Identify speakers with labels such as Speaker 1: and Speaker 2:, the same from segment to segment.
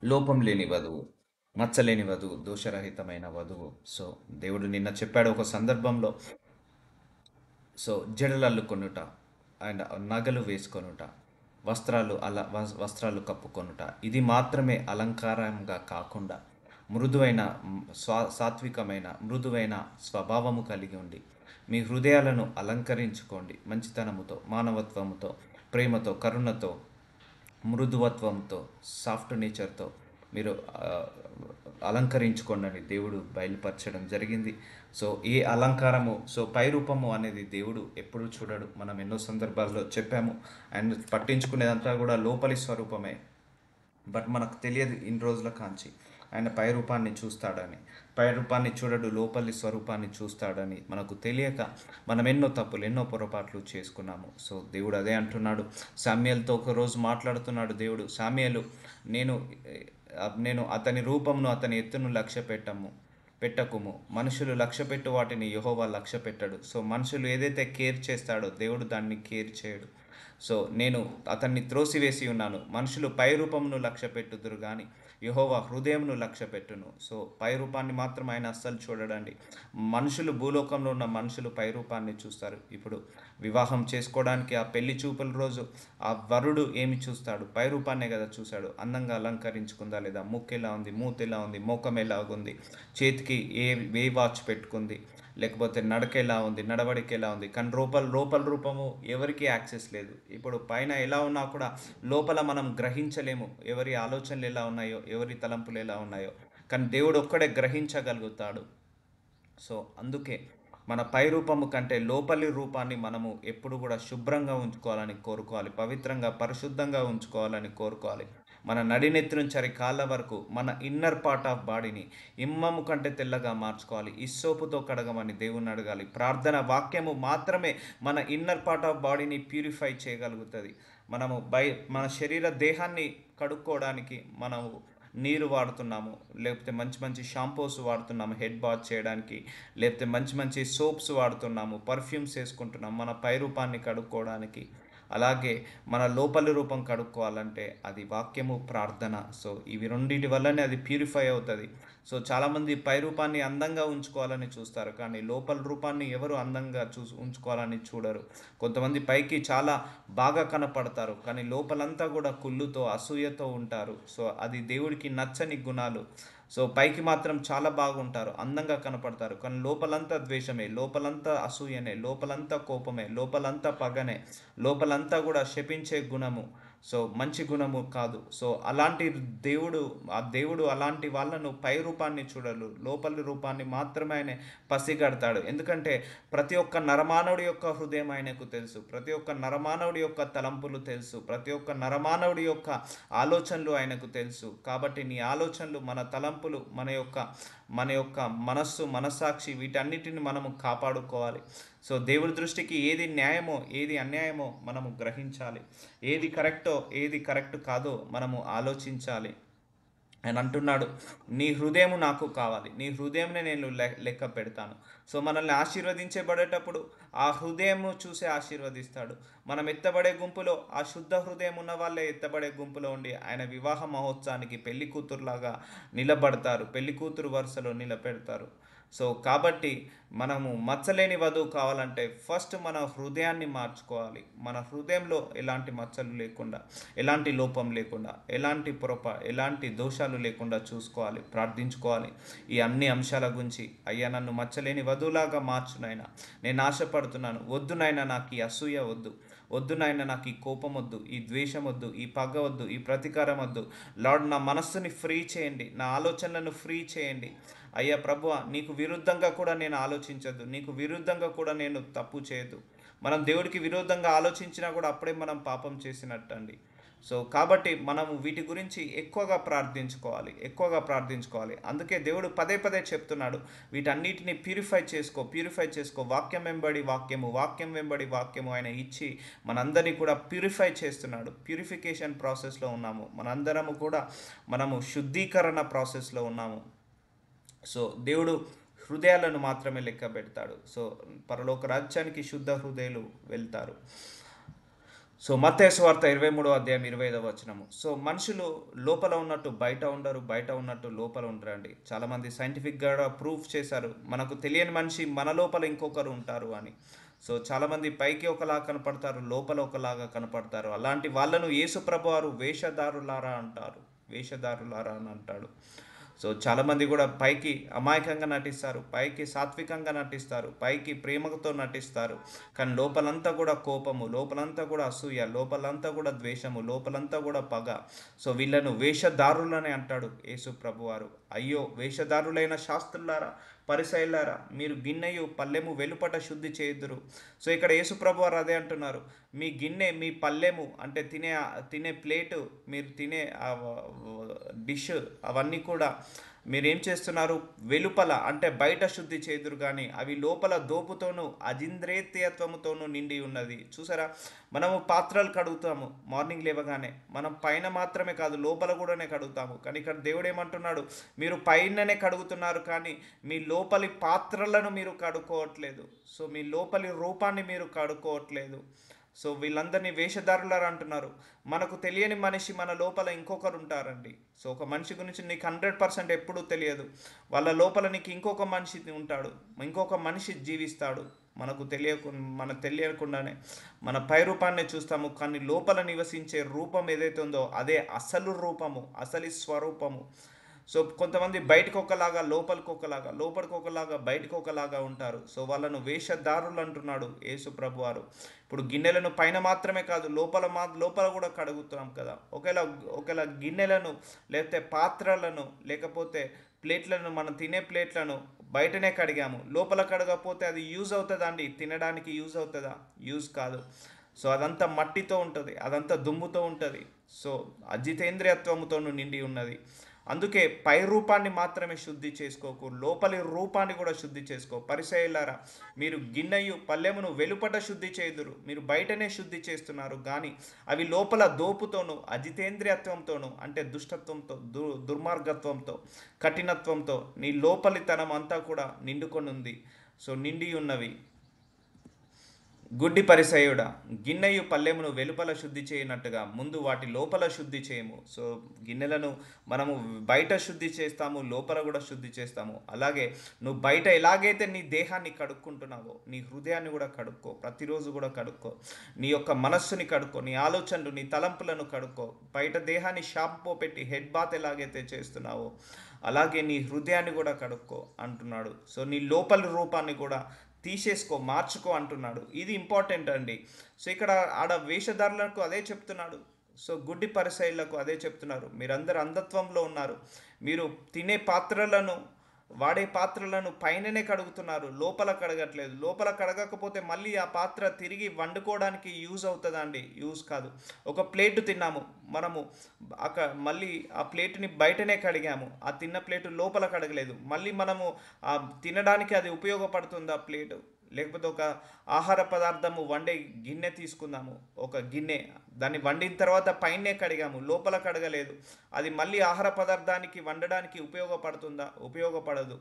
Speaker 1: లోపం లేని వధువు, మచ్చలేని వధువు, దోషరహితమైన వధువు. సో, దేవుడు నిన్న చెప్పాడు ఒక సందర్భంలో. సో, జడలల్లుకొనుట అండ్ నగలు వేసుకొనుట, వస్త్రాలు కప్పుకొనుట, ఇది మాత్రమే అలంకారంగా కాకుండా మృదువైన సాత్వికమైన మృదువైన స్వభావము కలిగి ఉండి మీ హృదయాలను అలంకరించుకోండి మంచితనముతో, మానవత్వముతో, ప్రేమతో, కరుణతో, మృదువత్వంతో, సాఫ్ట్ నేచర్తో మీరు అలంకరించుకోండి దేవుడు బయలుపరచడం జరిగింది. సో ఈ అలంకారము, సో పై రూపము అనేది దేవుడు ఎప్పుడు చూడడు. మనం ఎన్నో సందర్భాల్లో చెప్పాము. అండ్ పట్టించుకునేదంతా కూడా లోపలి స్వరూపమే. బట్ మనకు తెలియదు ఇన్ని రోజుల కాంచి ఆయన పై రూపాన్ని చూస్తాడని. పై రూపాన్ని చూడడు, లోపలి స్వరూపాన్ని చూస్తాడని మనకు తెలియక మనం ఎన్నో తప్పులు, ఎన్నో పొరపాట్లు చేసుకున్నాము. సో దేవుడు అదే అంటున్నాడు. సామ్యుయేలుతో ఒకరోజు మాట్లాడుతున్నాడు దేవుడు. సామ్యుయేలు, నేను నేను అతని రూపమును, అతని ఎత్తును పెట్టకుము. మనుషులు లక్ష్యపెట్టు వాటిని యెహోవా లక్ష్య పెట్టడు. సో మనుషులు ఏదైతే కేర్ చేస్తాడో దేవుడు దాన్ని కేర్ చేయడు. సో నేను అతన్ని త్రోసివేసి ఉన్నాను. మనుషులు పై రూపమును లక్ష్య పెట్టుదురు కానీ యెహోవా హృదయమును లక్ష్య పెట్టును. సో పై రూపాన్ని మాత్రం ఆయన అస్సలు చూడడండి. మనుషులు, భూలోకంలో ఉన్న మనుషులు పై రూపాన్ని చూస్తారు. ఇప్పుడు వివాహం చేసుకోవడానికి ఆ పెళ్లి చూపుల రోజు ఆ వరుడు ఏమి చూస్తాడు? పై రూపాన్నే కదా చూశాడు. అందంగా అలంకరించుకుందా లేదా, ముక్కు ఎలా ఉంది, మూతి ఎలా ఉంది, మోకం ఎలాగుంది, చేతికి ఏ వాచ్ పెట్టుకుంది, లేకపోతే నడక ఎలా ఉంది, నడవడిక ఎలా ఉంది. కానీ లోపల రూపము ఎవరికి యాక్సెస్ లేదు. ఇప్పుడు పైన ఎలా ఉన్నా కూడా లోపల మనం గ్రహించలేము ఎవరి ఆలోచనలు ఎలా ఉన్నాయో, ఎవరి తలంపులు ఎలా ఉన్నాయో. కానీ దేవుడు ఒక్కడే గ్రహించగలుగుతాడు. సో అందుకే మన పై రూపము కంటే లోపలి రూపాన్ని మనము ఎప్పుడు కూడా శుభ్రంగా ఉంచుకోవాలని కోరుకోవాలి. పవిత్రంగా, పరిశుద్ధంగా ఉంచుకోవాలని కోరుకోవాలి. మన నడినెత్తి నుంచి అరి కాళ్ళ వరకు మన ఇన్నర్ పార్ట్ ఆఫ్ బాడీని ఇమ్మము కంటే తెల్లగా మార్చుకోవాలి. ఇస్సోపుతో కడగమని దేవుణ్ణి అడగాలి. ప్రార్థన వాక్యము మాత్రమే మన ఇన్నర్ పార్ట్ ఆఫ్ బాడీని ప్యూరిఫై చేయగలుగుతుంది. మనము మన దేహాన్ని కడుక్కోవడానికి మనము నీరు వాడుతున్నాము, లేకపోతే మంచి మంచి షాంపూస్ వాడుతున్నాము హెడ్ బాత్ చేయడానికి, లేకపోతే మంచి మంచి సోప్స్ వాడుతున్నాము, పర్ఫ్యూమ్స్ వేసుకుంటున్నాము మన పై రూపాన్ని కడుక్కోవడానికి. అలాగే మన లోపలి రూపం కడుక్కోవాలంటే అది వాక్యము, ప్రార్థన. సో ఇవి రెండింటి వల్లనే అది ప్యూరిఫై అవుతుంది. సో చాలామంది పై రూపాన్ని అందంగా ఉంచుకోవాలని చూస్తారు, కానీ లోపల రూపాన్ని ఎవరు అందంగా ఉంచుకోవాలని చూడరు. కొంతమంది పైకి చాలా బాగా కనపడతారు, కానీ లోపలంతా కూడా కుళ్ళుతో, అసూయతో ఉంటారు. సో అది దేవుడికి నచ్చని గుణాలు. సో పైకి మాత్రం చాలా బాగుంటారు, అందంగా కనపడతారు, కానీ లోపలంతా ద్వేషమే, లోపలంతా అసూయనే, లోపలంతా కోపమే, లోపలంతా పగనే, లోపలంతా కూడా శపించే గుణము. సో మంచి గుణము కాదు. సో అలాంటి దేవుడు అలాంటి వాళ్ళను పై రూపాన్ని చూడలు, లోపలి రూపాన్ని మాత్రమే ఆయన పసిగడతాడు. ఎందుకంటే ప్రతి ఒక్క నరమానవుడి యొక్క హృదయం ఆయనకు తెలుసు. ప్రతి ఒక్క నరమానవుడి యొక్క తలంపులు తెలుసు. ప్రతి ఒక్క నరమానవుడి యొక్క ఆలోచనలు ఆయనకు తెలుసు. కాబట్టి నీ ఆలోచనలు, మన తలంపులు, మన యొక్క మనస్సు, మనస్సాక్షి, వీటన్నిటిని మనము కాపాడుకోవాలి. సో దేవుడి దృష్టికి ఏది న్యాయమో, ఏది అన్యాయమో మనము గ్రహించాలి. ఏది కరెక్టో, ఏది కరెక్ట్ కాదో మనము ఆలోచించాలి. ఆయన అంటున్నాడు, నీ హృదయము నాకు కావాలి, నీ హృదయంనే నేను లెక్క పెడతాను. సో మనల్ని ఆశీర్వదించబడేటప్పుడు ఆ హృదయము చూసి ఆశీర్వదిస్తాడు. మనం ఎత్తబడే గుంపులో ఆ శుద్ధ హృదయం ఉన్న వాళ్ళే ఎత్తబడే గుంపులో ఉండి ఆయన వివాహ మహోత్సవానికి పెళ్లి కూతురులాగా నిలబడతారు, పెళ్లి కూతురు వరుసలో నిలబెడతారు. సో కాబట్టి మనము మచ్చలేని వధువు కావాలంటే ఫస్ట్ మన హృదయాన్ని మార్చుకోవాలి. మన హృదయంలో ఎలాంటి మచ్చలు లేకుండా, ఎలాంటి లోపం లేకుండా, ఎలాంటి దోషాలు లేకుండా చూసుకోవాలి, ప్రార్థించుకోవాలి. ఈ అన్ని అంశాల గురించి, అయ్యా నన్ను మచ్చలేని వధువులాగా మార్చునైనా, నేను ఆశపడుతున్నాను. వద్దు నాయనా, నాకు ఈ అసూయ వద్దు. వద్దు నాయన, నాకు ఈ కోపం వద్దు, ఈ ద్వేషం వద్దు, ఈ పగ వద్దు, ఈ ప్రతీకారం వద్దు. లార్డ్, నా మనస్సుని ఫ్రీ చేయండి, నా ఆలోచనలను ఫ్రీ చేయండి. అయ్యా ప్రభువా, నీకు విరుద్ధంగా కూడా నేను ఆలోచించద్దు, నీకు విరుద్ధంగా కూడా నేను తప్పు చేయొద్దు. మనం దేవుడికి విరోధంగా ఆలోచించినా కూడా అప్పుడే మనం పాపం చేసినట్టు అండి. సో కాబట్టి మనము వీటి గురించి ఎక్కువగా ప్రార్థించుకోవాలి. అందుకే దేవుడు పదే పదే చెప్తున్నాడు, వీటన్నిటిని ప్యూరిఫై చేసుకో. వాక్యం వెంబడి వాక్యము, వాక్యం వెంబడి వాక్యము ఆయన ఇచ్చి మనందరినీ కూడా ప్యూరిఫై చేస్తున్నాడు. ప్యూరిఫికేషన్ ప్రాసెస్లో ఉన్నాము మనందరము కూడా. మనము శుద్ధీకరణ ప్రాసెస్లో ఉన్నాము. సో దేవుడు హృదయాలను మాత్రమే లెక్క పెడతాడు. సో పరలోక రాజ్యానికి శుద్ధ హృదయాలు వెళ్తారు. సో మత్తయి సువార్త 23వ అధ్యాయం 25వ వచనము. సో మనుషులు లోపల ఉన్నట్టు బయట ఉండరు, బయట ఉన్నట్టు లోపల ఉండరండి. చాలామంది సైంటిఫిక్‌గా ప్రూఫ్ చేశారు. మనకు తెలియని మనిషి మన లోపల ఇంకొకరు ఉంటారు అని. సో చాలామంది పైకి ఒకలాగా కనపడతారు, లోపల ఒకలాగా కనపడతారు. అలాంటి వాళ్ళను యేసు ప్రభువారు వేషధారులారా అంటారు. వేషధారులారా అని అంటాడు. సో చాలామంది కూడా పైకి అమాయకంగా నటిస్తారు, పైకి సాత్వికంగా నటిస్తారు, పైకి ప్రేమతో నటిస్తారు. కానీ లోపలంతా కూడా కోపము, లోపలంతా కూడా అసూయ, లోపలంతా కూడా ద్వేషము, లోపలంతా కూడా పగ. సో వీళ్ళను వేషధారులని అంటాడు యేసు ప్రభువారు. అయ్యో వేషధారులైన శాస్త్రులారా, పరిసయ్యులారా, మీరు గిన్నెయు పల్లెము వెలుపట శుద్ధి చేయుదురు. సో ఇక్కడ యేసు ప్రభువారు అదే అంటున్నారు. మీ గిన్నె, మీ పల్లెము అంటే తినే తినే ప్లేటు, మీరు తినే డిష్, అవన్నీ కూడా మీరేం చేస్తున్నారు? వెలుపల అంటే బయట శుద్ధి చేదురు కానీ అవి లోపల దోపుతోనూ అజింద్రేత్యత్వముతోనూ నిండి ఉన్నది. చూసారా, మనము పాత్రలు కడుగుతాము మార్నింగ్ లేవగానే, మనం పైన మాత్రమే కాదు లోపల కూడానే కడుగుతాము. కానీ ఇక్కడ దేవుడు ఏమంటున్నాడు? మీరు పైననే కడుగుతున్నారు కానీ మీ లోపలి పాత్రలను మీరు కడుక్కోవట్లేదు. సో మీ లోపలి రూపాన్ని మీరు కడుక్కోవట్లేదు. సో వీళ్ళందరినీ వేషధారులారా అంటున్నారు. మనకు తెలియని మనిషి మన లోపల ఇంకొకరు ఉంటారండి. సో ఒక మనిషి గురించి నీకు 100% ఎప్పుడూ తెలియదు. వాళ్ళ లోపల నీకు ఇంకొక మనిషి ఉంటాడు, ఇంకొక మనిషి జీవిస్తాడు. మనకు తెలియకుండానే మన పై రూపాన్ని చూస్తాము, కానీ లోపల నివసించే రూపం ఏదైతే ఉందో అదే అసలు రూపము, అసలు స్వరూపము. సో కొంతమంది బయటకు ఒకలాగా లోపలికి ఒకలాగా, లోపలికి ఒకలాగా బయటకు ఒకలాగా ఉంటారు. సో వాళ్ళను వేషధారులు అంటున్నాడు యేసు ప్రభువారు. ఇప్పుడు గిన్నెలను పైన మాత్రమే కాదు లోపల కూడా కడుగుతున్నాం కదా. ఒకవేళ గిన్నెలను లేకపోతే పాత్రలను లేకపోతే ప్లేట్లను, మనం తినే ప్లేట్లను బయటనే కడిగాము, లోపల కడగకపోతే అది యూజ్ అవుతుందా అండి? తినడానికి యూజ్ అవుతుందా? యూజ్ కాదు. సో అదంతా మట్టితో ఉంటుంది, అదంతా దుమ్ముతో ఉంటుంది. సో అజితేంద్రియత్వముతోను నిండి ఉన్నది. అందుకే పై రూపాన్ని మాత్రమే శుద్ధి చేసుకోకు, లోపలి రూపాన్ని కూడా శుద్ధి చేసుకో. పరిసయ్యులారా, మీరు గిన్నెయు పల్లెమును వెలుపట శుద్ధి చేయుదురు, మీరు బయటనే శుద్ధి చేస్తున్నారు కానీ అవి లోపల దోపుతోనూ అజితేంద్రియత్వంతోనూ అంటే దుష్టత్వంతో, దుర్మార్గత్వంతో, కఠినత్వంతో నీ లోపలితనం అంతా కూడా నిండుకొని ఉంది. సో నిండి ఉన్నవి. గుడ్డి పరిసయుడా, గిన్నెయు పల్లెమును వెలుపల శుద్ధి చేయనట్టుగా ముందు వాటి లోపల శుద్ధి చేయము. సో గిన్నెలను మనము బయట శుద్ధి చేస్తాము, లోపల కూడా శుద్ధి చేస్తాము. అలాగే నువ్వు బయట ఎలాగైతే నీ దేహాన్ని కడుక్కుంటున్నావో నీ హృదయాన్ని కూడా కడుక్కో, ప్రతిరోజు కూడా కడుక్కో. నీ యొక్క మనస్సుని కడుక్కో, నీ ఆలోచనలు, నీ తలంపులను కడుక్కో. బయట దేహాన్ని షాంపూ పెట్టి హెడ్ బాత్ ఎలాగైతే చేస్తున్నావో అలాగే నీ హృదయాన్ని కూడా కడుక్కో అంటున్నాడు. సో నీ లోపలి రూపాన్ని కూడా తీసేసుకో, మార్చుకో అంటున్నాడు. ఇది ఇంపార్టెంట్ అండి. సో ఇక్కడ ఆడ వేషధారులకు అదే చెప్తున్నాడు. సో గుడ్డి పరిసయ్యులకు అదే చెప్తున్నారు. మీరందరూ అంధత్వంలో ఉన్నారు. మీరు తినే పాత్రలను, వాడే పాత్రలను పైననే కడుగుతున్నారు, లోపల కడగట్లేదు. లోపల కడగకపోతే మళ్ళీ ఆ పాత్ర తిరిగి వండుకోవడానికి యూజ్ అవుతుందా అండి? యూజ్ కాదు. ఒక ప్లేటు తిన్నాము మనము, మళ్ళీ ఆ ప్లేటుని బయటనే కడిగాము, ఆ తిన్న ప్లేటు లోపల కడగలేదు. మళ్ళీ మనము ఆ తినడానికి అది ఉపయోగపడుతుందా ప్లేటు? లేకపోతే ఒక ఆహార పదార్థము వండే గిన్నె తీసుకుందాము, ఒక గిన్నె, దాన్ని వండిన తర్వాత పైనే కడిగాము, లోపల కడగలేదు. అది మళ్ళీ ఆహార పదార్థానికి వండడానికి ఉపయోగపడుతుందా? ఉపయోగపడదు.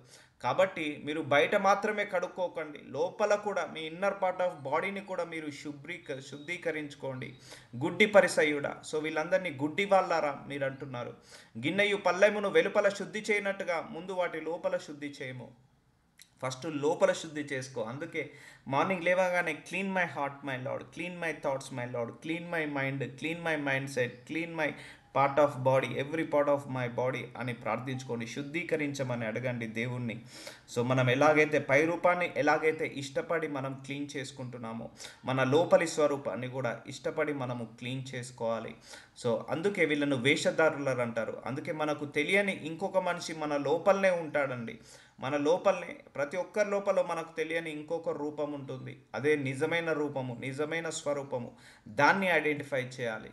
Speaker 1: కాబట్టి మీరు బయట మాత్రమే కడుక్కోకండి, లోపల కూడా మీ ఇన్నర్ పార్ట్ ఆఫ్ బాడీని కూడా మీరు శుద్ధీకరించుకోండి. గుడ్డి పరిసయ్యుడా, సో వీళ్ళందరినీ గుడ్డి వాళ్ళారా మీరు అంటున్నారు. గిన్నెయు పల్లెమును వెలుపల శుద్ధి చేయనట్టుగా ముందు వాటి లోపల శుద్ధి చేయము. ఫస్ట్ లోపల శుద్ధి చేసుకో. అందుకే మార్నింగ్ లేవగానే clean my heart my lord, clean my thoughts my lord, clean my mind, clean my mind set, clean my part of body, every part of my body అని ప్రార్థించుకోండి. శుద్ధీకరించమని అడగండి దేవుణ్ణి. సో మనం ఎలాగైతే పై రూపాన్ని ఎలాగైతే ఇష్టపడి మనం క్లీన్ చేసుకుంటున్నామో మన లోపలి స్వరూపాన్ని కూడా ఇష్టపడి మనము క్లీన్ చేసుకోవాలి. సో అందుకే వీళ్ళను వేషధారులు అంటారు. అందుకే మనకు తెలియని ఇంకొక మనిషి మన లోపలనే ఉంటాడండి. మన లోపలనే, ప్రతి ఒక్కరి లోపల మనకు తెలియని ఇంకొక రూపం ఉంటుంది. అదే నిజమైన రూపము, నిజమైన స్వరూపము. దాన్ని ఐడెంటిఫై చేయాలి.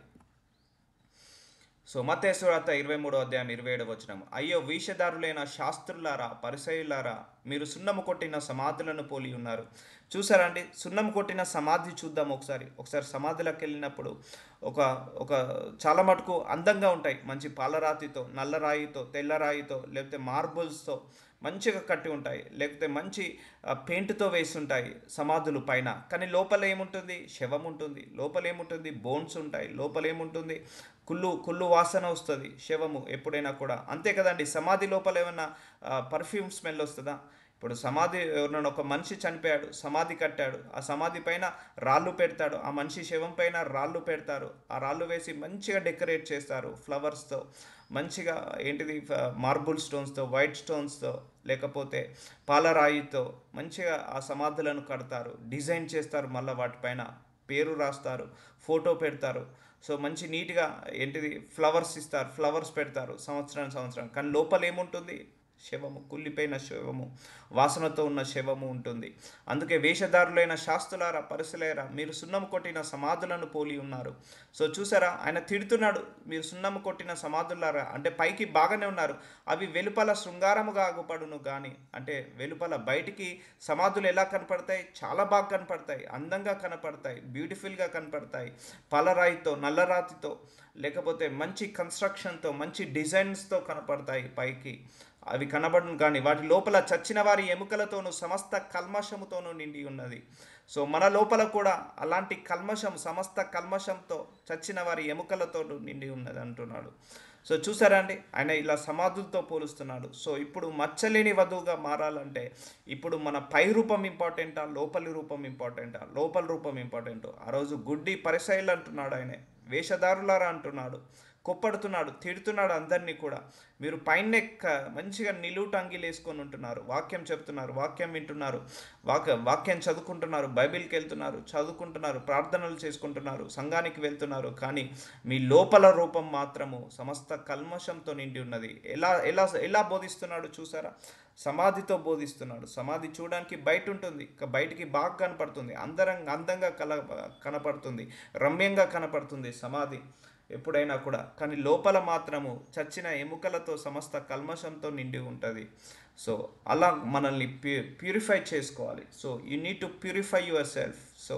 Speaker 1: సో మత్తయి సువార్త 23వ అధ్యాయం 27వ వచనం. అయ్యో వేషధారులైన శాస్త్రులారా, పరిసయ్యులారా, మీరు సున్నము కొట్టిన సమాధులను పోలి ఉన్నారు. చూసారా అండి? సున్నం కొట్టిన సమాధి చూద్దాం ఒకసారి. సమాధిలోకి వెళ్ళినప్పుడు ఒక ఒక చాలా మటుకు అందంగా ఉంటాయి, మంచి పాలరాతితో, నల్లరాయితో, తెల్లరాయితో, లేకపోతే మార్బుల్స్తో మంచిగా కట్టి ఉంటాయి, లేకపోతే మంచి పెయింట్తో వేసి ఉంటాయి సమాధులు పైన. కానీ లోపల ఏముంటుంది? శవం ఉంటుంది. లోపల ఏముంటుంది? బోన్స్ ఉంటాయి. లోపల ఏముంటుంది? కుళ్ళు కుళ్ళు వాసన వస్తుంది శవము ఎప్పుడైనా కూడా. అంతే కదండి. సమాధి లోపల ఏమన్నా పర్ఫ్యూమ్ స్మెల్ వస్తుందా? ఇప్పుడు సమాధి, ఎవరైనా ఒక మనిషి చనిపోయాడు, సమాధి కట్టాడు, ఆ సమాధి పైన రాళ్ళు పెడతాడు, ఆ మనిషి శవం పైన రాళ్ళు పెడతారు, ఆ రాళ్ళు వేసి మంచిగా డెకరేట్ చేస్తారు ఫ్లవర్స్తో, మంచిగా ఏంటిది మార్బుల్ స్టోన్స్తో, వైట్ స్టోన్స్తో, లేకపోతే పాలరాయితో మంచిగా ఆ సమాధులను కడతారు, డిజైన్ చేస్తారు, మళ్ళీ వాటిపైన పేరు రాస్తారు, ఫోటో పెడతారు. సో మంచి నీట్గా ఏంటిది ఫ్లవర్స్ ఇస్తారు, ఫ్లవర్స్ పెడతారు సంవత్సరం. కానీ లోపల ఏముంటుంది? శవము, కుళ్ళిపోయిన శవము, వాసనతో ఉన్న శవము ఉంటుంది. అందుకే వేషధారులైన శాస్త్రులారా, పరిసలేరా, మీరు సున్నము కొట్టిన సమాధులను పోలి ఉన్నారు. సో చూసారా, ఆయన తిడుతున్నాడు, మీరు సున్నము కొట్టిన సమాధులారా. అంటే పైకి బాగానే ఉన్నారు, అవి వెలుపల శృంగారముగా ఆగుపడును కానీ, అంటే వెలుపల బయటికి సమాధులు ఎలా కనపడతాయి? చాలా బాగా కనపడతాయి, అందంగా కనపడతాయి, బ్యూటిఫుల్గా కనపడతాయి, పాలరాయితో, నల్లరాతితో, లేకపోతే మంచి కన్స్ట్రక్షన్తో, మంచి డిజైన్స్తో కనపడతాయి పైకి. అవి కనబడును కానీ వాటి లోపల చచ్చిన వారి ఎముకలతోనూ సమస్త కల్మషముతోనూ నిండి ఉన్నది. సో మన లోపల కూడా అలాంటి కల్మషం, సమస్త కల్మషంతో, చచ్చిన వారి ఎముకలతో నిండి ఉన్నది అంటున్నాడు. సో చూసారా అండి, ఆయన ఇలా సమాధులతో పోలుస్తున్నాడు. సో ఇప్పుడు మచ్చలేని వధువుగా మారాలంటే ఇప్పుడు మన పై రూపం ఇంపార్టెంటా, లోపలి రూపం ఇంపార్టెంటా? లోపల రూపం ఇంపార్టెంట్. ఆ రోజు గుడ్డి పరిసైలు అంటున్నాడు, ఆయన వేషధారులారా అంటున్నాడు, కొప్పడుతున్నాడు, తిడుతున్నాడు అందరినీ కూడా. మీరు పైన మంచిగా నిలువుట అంగీలు వేసుకొని ఉంటున్నారు, వాక్యం చెప్తున్నారు, వాక్యం వింటున్నారు, వాక్యం చదువుకుంటున్నారు, బైబిల్కి వెళ్తున్నారు, చదువుకుంటున్నారు, ప్రార్థనలు చేసుకుంటున్నారు, సంఘానికి వెళ్తున్నారు, కానీ మీ లోపల రూపం మాత్రము సమస్త కల్మషంతో నిండి ఉన్నది. ఎలా ఎలా ఎలా బోధిస్తున్నాడు చూసారా? సమాధితో బోధిస్తున్నాడు. సమాధి చూడడానికి బయట ఉంటుంది, బయటికి బాగా కనపడుతుంది, అందంగా కనపడుతుంది, రమ్యంగా కనపడుతుంది సమాధి ఎప్పుడైనా కూడా. కానీ లోపల మాత్రము చచ్చిన ఎముకలతో, సమస్త కల్మషంతో నిండి ఉంటుంది. సో అలా మనల్ని ప్యూరిఫై చేసుకోవాలి. So you need to purify your self. So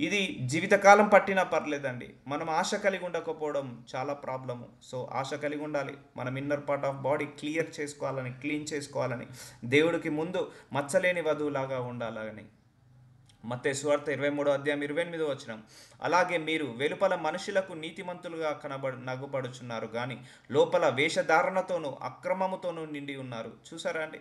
Speaker 1: ఇది జీవితకాలం పట్టినా పర్లేదండి, మనం ఆశ కలిగి ఉండకపోవడం చాలా ప్రాబ్లము. సో ఆశ కలిగి ఉండాలి, మనం inner part of body clean చేసుకోవాలని, దేవుడికి ముందు మచ్చలేని వధువులాగా ఉండాలని. మత్తయి సువార్త 23:28. అలాగే మీరు వెలుపల మనుషులకు నీతిమంతులుగా నగుపడుచున్నారు కానీ లోపల వేషధారణతోనూ అక్రమముతోనూ నిండి ఉన్నారు. చూసారా అండి?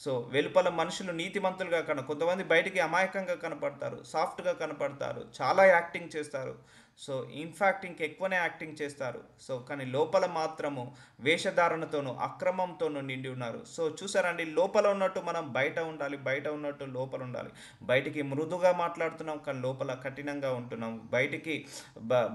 Speaker 1: సో వెలుపల మనుషులు నీతిమంతులుగా కొంతమంది బయటికి అమాయకంగా కనపడతారు, సాఫ్ట్గా కనపడతారు, చాలా యాక్టింగ్ చేస్తారు. సో ఇన్ఫ్యాక్ట్ ఇంకెక్కువనే యాక్టింగ్ చేస్తారు. సో కానీ లోపల మాత్రము వేషధారణతోనూ అక్రమంతోనూ నిండి ఉన్నారు. సో చూసారండి, లోపల ఉన్నట్టు మనం బయట ఉండాలి, బయట ఉన్నట్టు లోపల ఉండాలి. బయటికి మృదుగా మాట్లాడుతున్నాం కానీ లోపల కఠినంగా ఉంటున్నాం.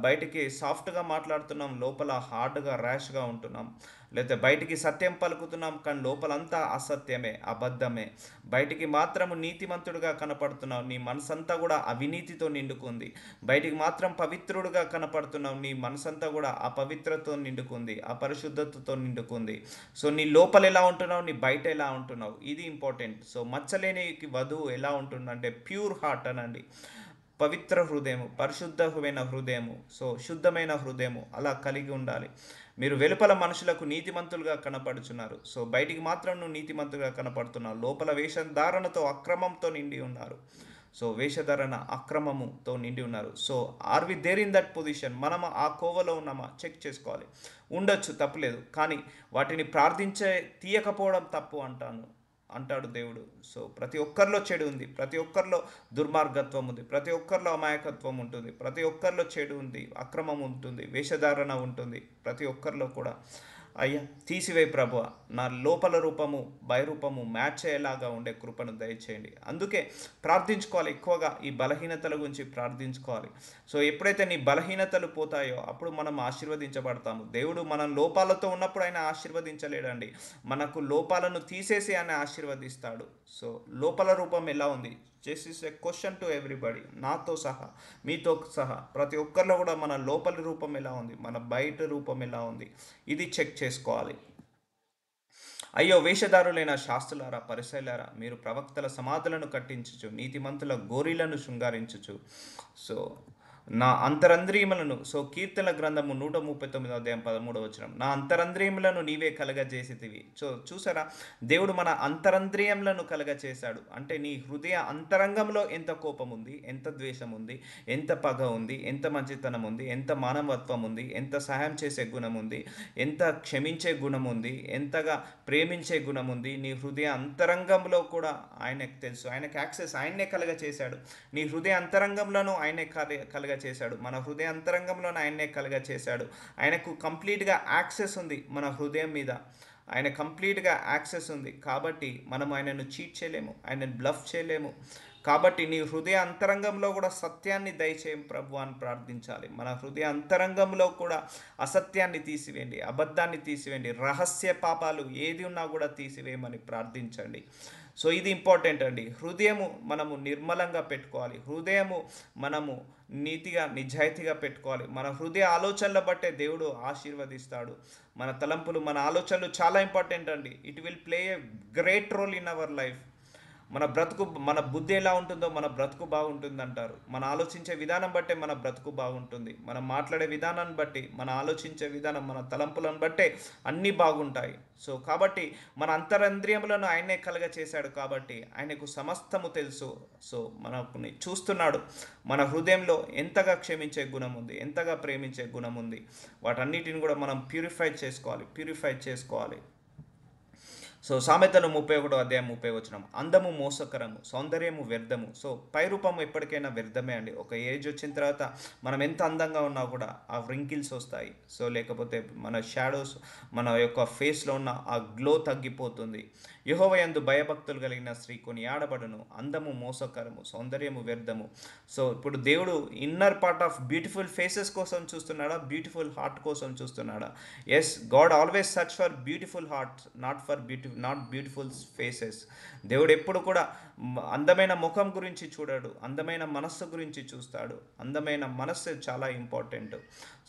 Speaker 1: బయటికి సాఫ్ట్గా మాట్లాడుతున్నాం, లోపల హార్డ్గా ర్యాష్గా ఉంటున్నాం. లేకపోతే బయటికి సత్యం పలుకుతున్నాం కానీ లోపలంతా అసత్యమే, అబద్ధమే. బయటికి మాత్రము నీతిమంతుడుగా కనపడుతున్నావు, నీ మనసంతా కూడా అవినీతితో నిండుకుంది. బయటికి మాత్రం పవిత్రుడుగా కనపడుతున్నావు, నీ మనసంతా కూడా అపవిత్రతో నిండుకుంది, అపరిశుద్ధతతో నిండుకుంది. సో నీ లోపల ఎలా ఉంటున్నావు, నీ బయట ఎలా ఉంటున్నావు, ఇది ఇంపార్టెంట్. సో మచ్చలేని వధువు ఎలా ఉంటుందంటే ప్యూర్ హార్ట్ అనండి, పవిత్ర హృదయము, పరిశుద్ధమైన హృదయము, సో శుద్ధమైన హృదయము అలా కలిగి ఉండాలి. మీరు వెలుపల మనుషులకు నీతిమంతులుగా కనపడుచున్నారు, సో బయటికి మాత్రం నువ్వు నీతిమంతులుగా కనపడుతున్నావు, లోపల వేషధారణతో అక్రమంతో నిండి ఉన్నారు. సో వేషధారణ అక్రమముతో నిండి ఉన్నారు. So are we there in that position? మనం ఆ కోవలో ఉన్నామా చెక్ చేసుకోవాలి. ఉండొచ్చు, తప్పులేదు, కానీ వాటిని తీయకపోవడం తప్పు అంటాడు దేవుడు. సో ప్రతి ఒక్కరిలో చెడు ఉంది, ప్రతి ఒక్కరిలో దుర్మార్గత్వం ఉంది, ప్రతి ఒక్కరిలో అమాయకత్వం ఉంటుంది, ప్రతి ఒక్కరిలో చెడు ఉంది, అక్రమం ఉంటుంది, వేషధారణ ఉంటుంది, ప్రతి ఒక్కరిలో కూడా. అయ్యా తీసివేయి ప్రభువా, నా లోపల రూపము బహిరూపము మ్యాచ్ అయ్యేలాగా ఉండే కృపను దయచేయండి. అందుకే ప్రార్థించుకోవాలి, ఎక్కువగా ఈ బలహీనతల గురించి ప్రార్థించుకోవాలి. సో ఎప్పుడైతే నీ బలహీనతలు పోతాయో అప్పుడు మనం ఆశీర్వదించబడతాము. దేవుడు మనం లోపాలతో ఉన్నప్పుడు ఆయన ఆశీర్వదించలేడండి, మనకు లోపాలను తీసేసి ఆయన ఆశీర్వదిస్తాడు. సో లోపల రూపం ఎలా ఉంది? Just is a question to everybody, నాతో సహా, మీతో సహా, ప్రతి ఒక్కరిలో కూడా మన లోపలి రూపం ఎలా ఉంది, మన బయట రూపం ఎలా ఉంది, ఇది చెక్ చేసుకోవాలి. అయ్యో వేషధారులైన శాస్త్రులారా, పరిసయ్యులారా, మీరు ప్రవక్తల సమాధులను కట్టించుచు నీతిమంతుల గోరీలను శృంగారించుచు. సో నా అంతరంద్రియములను, సో కీర్తన గ్రంథము 139 అధ్యాయం 13 వచనం, నా అంతరంద్రియములను నీవే కలగజేసితివి. సో చూసారా, దేవుడు మన అంతరంద్రియములను కలగచేశాడు. అంటే నీ హృదయ అంతరంగంలో ఎంత కోపం ఉంది, ఎంత ద్వేషం ఉంది, ఎంత పగ ఉంది, ఎంత మంచితనం ఉంది, ఎంత మానవత్వం ఉంది, ఎంత సహాయం చేసే గుణం ఉంది, ఎంత క్షమించే గుణం ఉంది, ఎంతగా ప్రేమించే గుణం ఉంది, నీ హృదయ అంతరంగంలో కూడా ఆయనకు తెలుసు. ఆయనకు యాక్సెస్ ఆయన్నే కలగచేశాడు. నీ హృదయ అంతరంగంలోనూ ఆయనే కలగ చేశాడు. మన హృదయ అంతరంగంలో ఆయన్నే కలుగ చేశాడు. ఆయనకు కంప్లీట్గా యాక్సెస్ ఉంది మన హృదయం మీద. ఆయన కంప్లీట్గా యాక్సెస్ ఉంది. కాబట్టి మనం ఆయనను చీట్ చేయలేము, ఆయనను బ్లఫ్ చేయలేము. కాబట్టి నీ హృదయ అంతరంగంలో కూడా సత్యాన్ని దయచేయం ప్రభు అని ప్రార్థించాలి. మన హృదయ అంతరంగంలో కూడా అసత్యాన్ని తీసివేయండి, అబద్ధాన్ని తీసివేయండి, రహస్య పాపాలు ఏది ఉన్నా కూడా తీసివేయమని ప్రార్థించండి. సో ఇది ఇంపార్టెంట్ అండి. హృదయము మనము నిర్మలంగా పెట్టుకోవాలి. హృదయము మనము నీతిగా నిజాయితీగా పెట్టుకోవాలి. మన హృదయ ఆలోచనల బట్టే దేవుడు ఆశీర్వదిస్తాడు. మన తలంపులు, మన ఆలోచనలు చాలా ఇంపార్టెంట్ అండి. It will play a great role in our life. మన బుద్ధి ఎలా ఉంటుందో మన బ్రతుకు బాగుంటుంది అంటారు. మన ఆలోచించే విధానం బట్టే మన బ్రతుకు బాగుంటుంది. మనం మాట్లాడే విధానాన్ని బట్టి, మన ఆలోచించే విధానం, మన తలంపులను బట్టే అన్నీ బాగుంటాయి. సో కాబట్టి మన అంతరంద్రియములను ఆయనే కలగ చేశాడు. కాబట్టి ఆయనకు సమస్తము తెలుసు. సో మనకు చూస్తున్నాడు. మన హృదయంలో ఎంతగా క్షమించే గుణం ఉంది, ఎంతగా ప్రేమించే గుణం ఉంది, వాటన్నిటిని కూడా మనం ప్యూరిఫై చేసుకోవాలి. సో సామెతలు 31 అధ్యాయం 30 వచనం, అందము మోసకరము, సౌందర్యము వ్యర్థము. సో పైరూపం ఎప్పటికైనా వ్యర్థమే అండి. ఒక ఏజ్ వచ్చిన తర్వాత మనం ఎంత అందంగా ఉన్నా కూడా ఆ వ్రింకిల్స్ వస్తాయి. సో లేకపోతే మన షాడోస్, మన యొక్క ఫేస్లో ఉన్న ఆ గ్లో తగ్గిపోతుంది. యెహోవా యందు భయభక్తులు కలిగిన స్త్రీ కొనియాడబడును, అందము మోసకరము, సౌందర్యము వ్యర్థము. సో ఇప్పుడు దేవుడు inner part of beautiful faces కోసం చూస్తున్నాడా, బ్యూటిఫుల్ హార్ట్ కోసం చూస్తున్నాడా? Yes, God always search for beautiful hearts, not beautiful faces. దేవుడు ఎప్పుడు కూడా అందమైన ముఖం గురించి చూడాడు, అందమైన మనస్సు గురించి చూస్తాడు. అందమైన మనస్సు చాలా ఇంపార్టెంట్.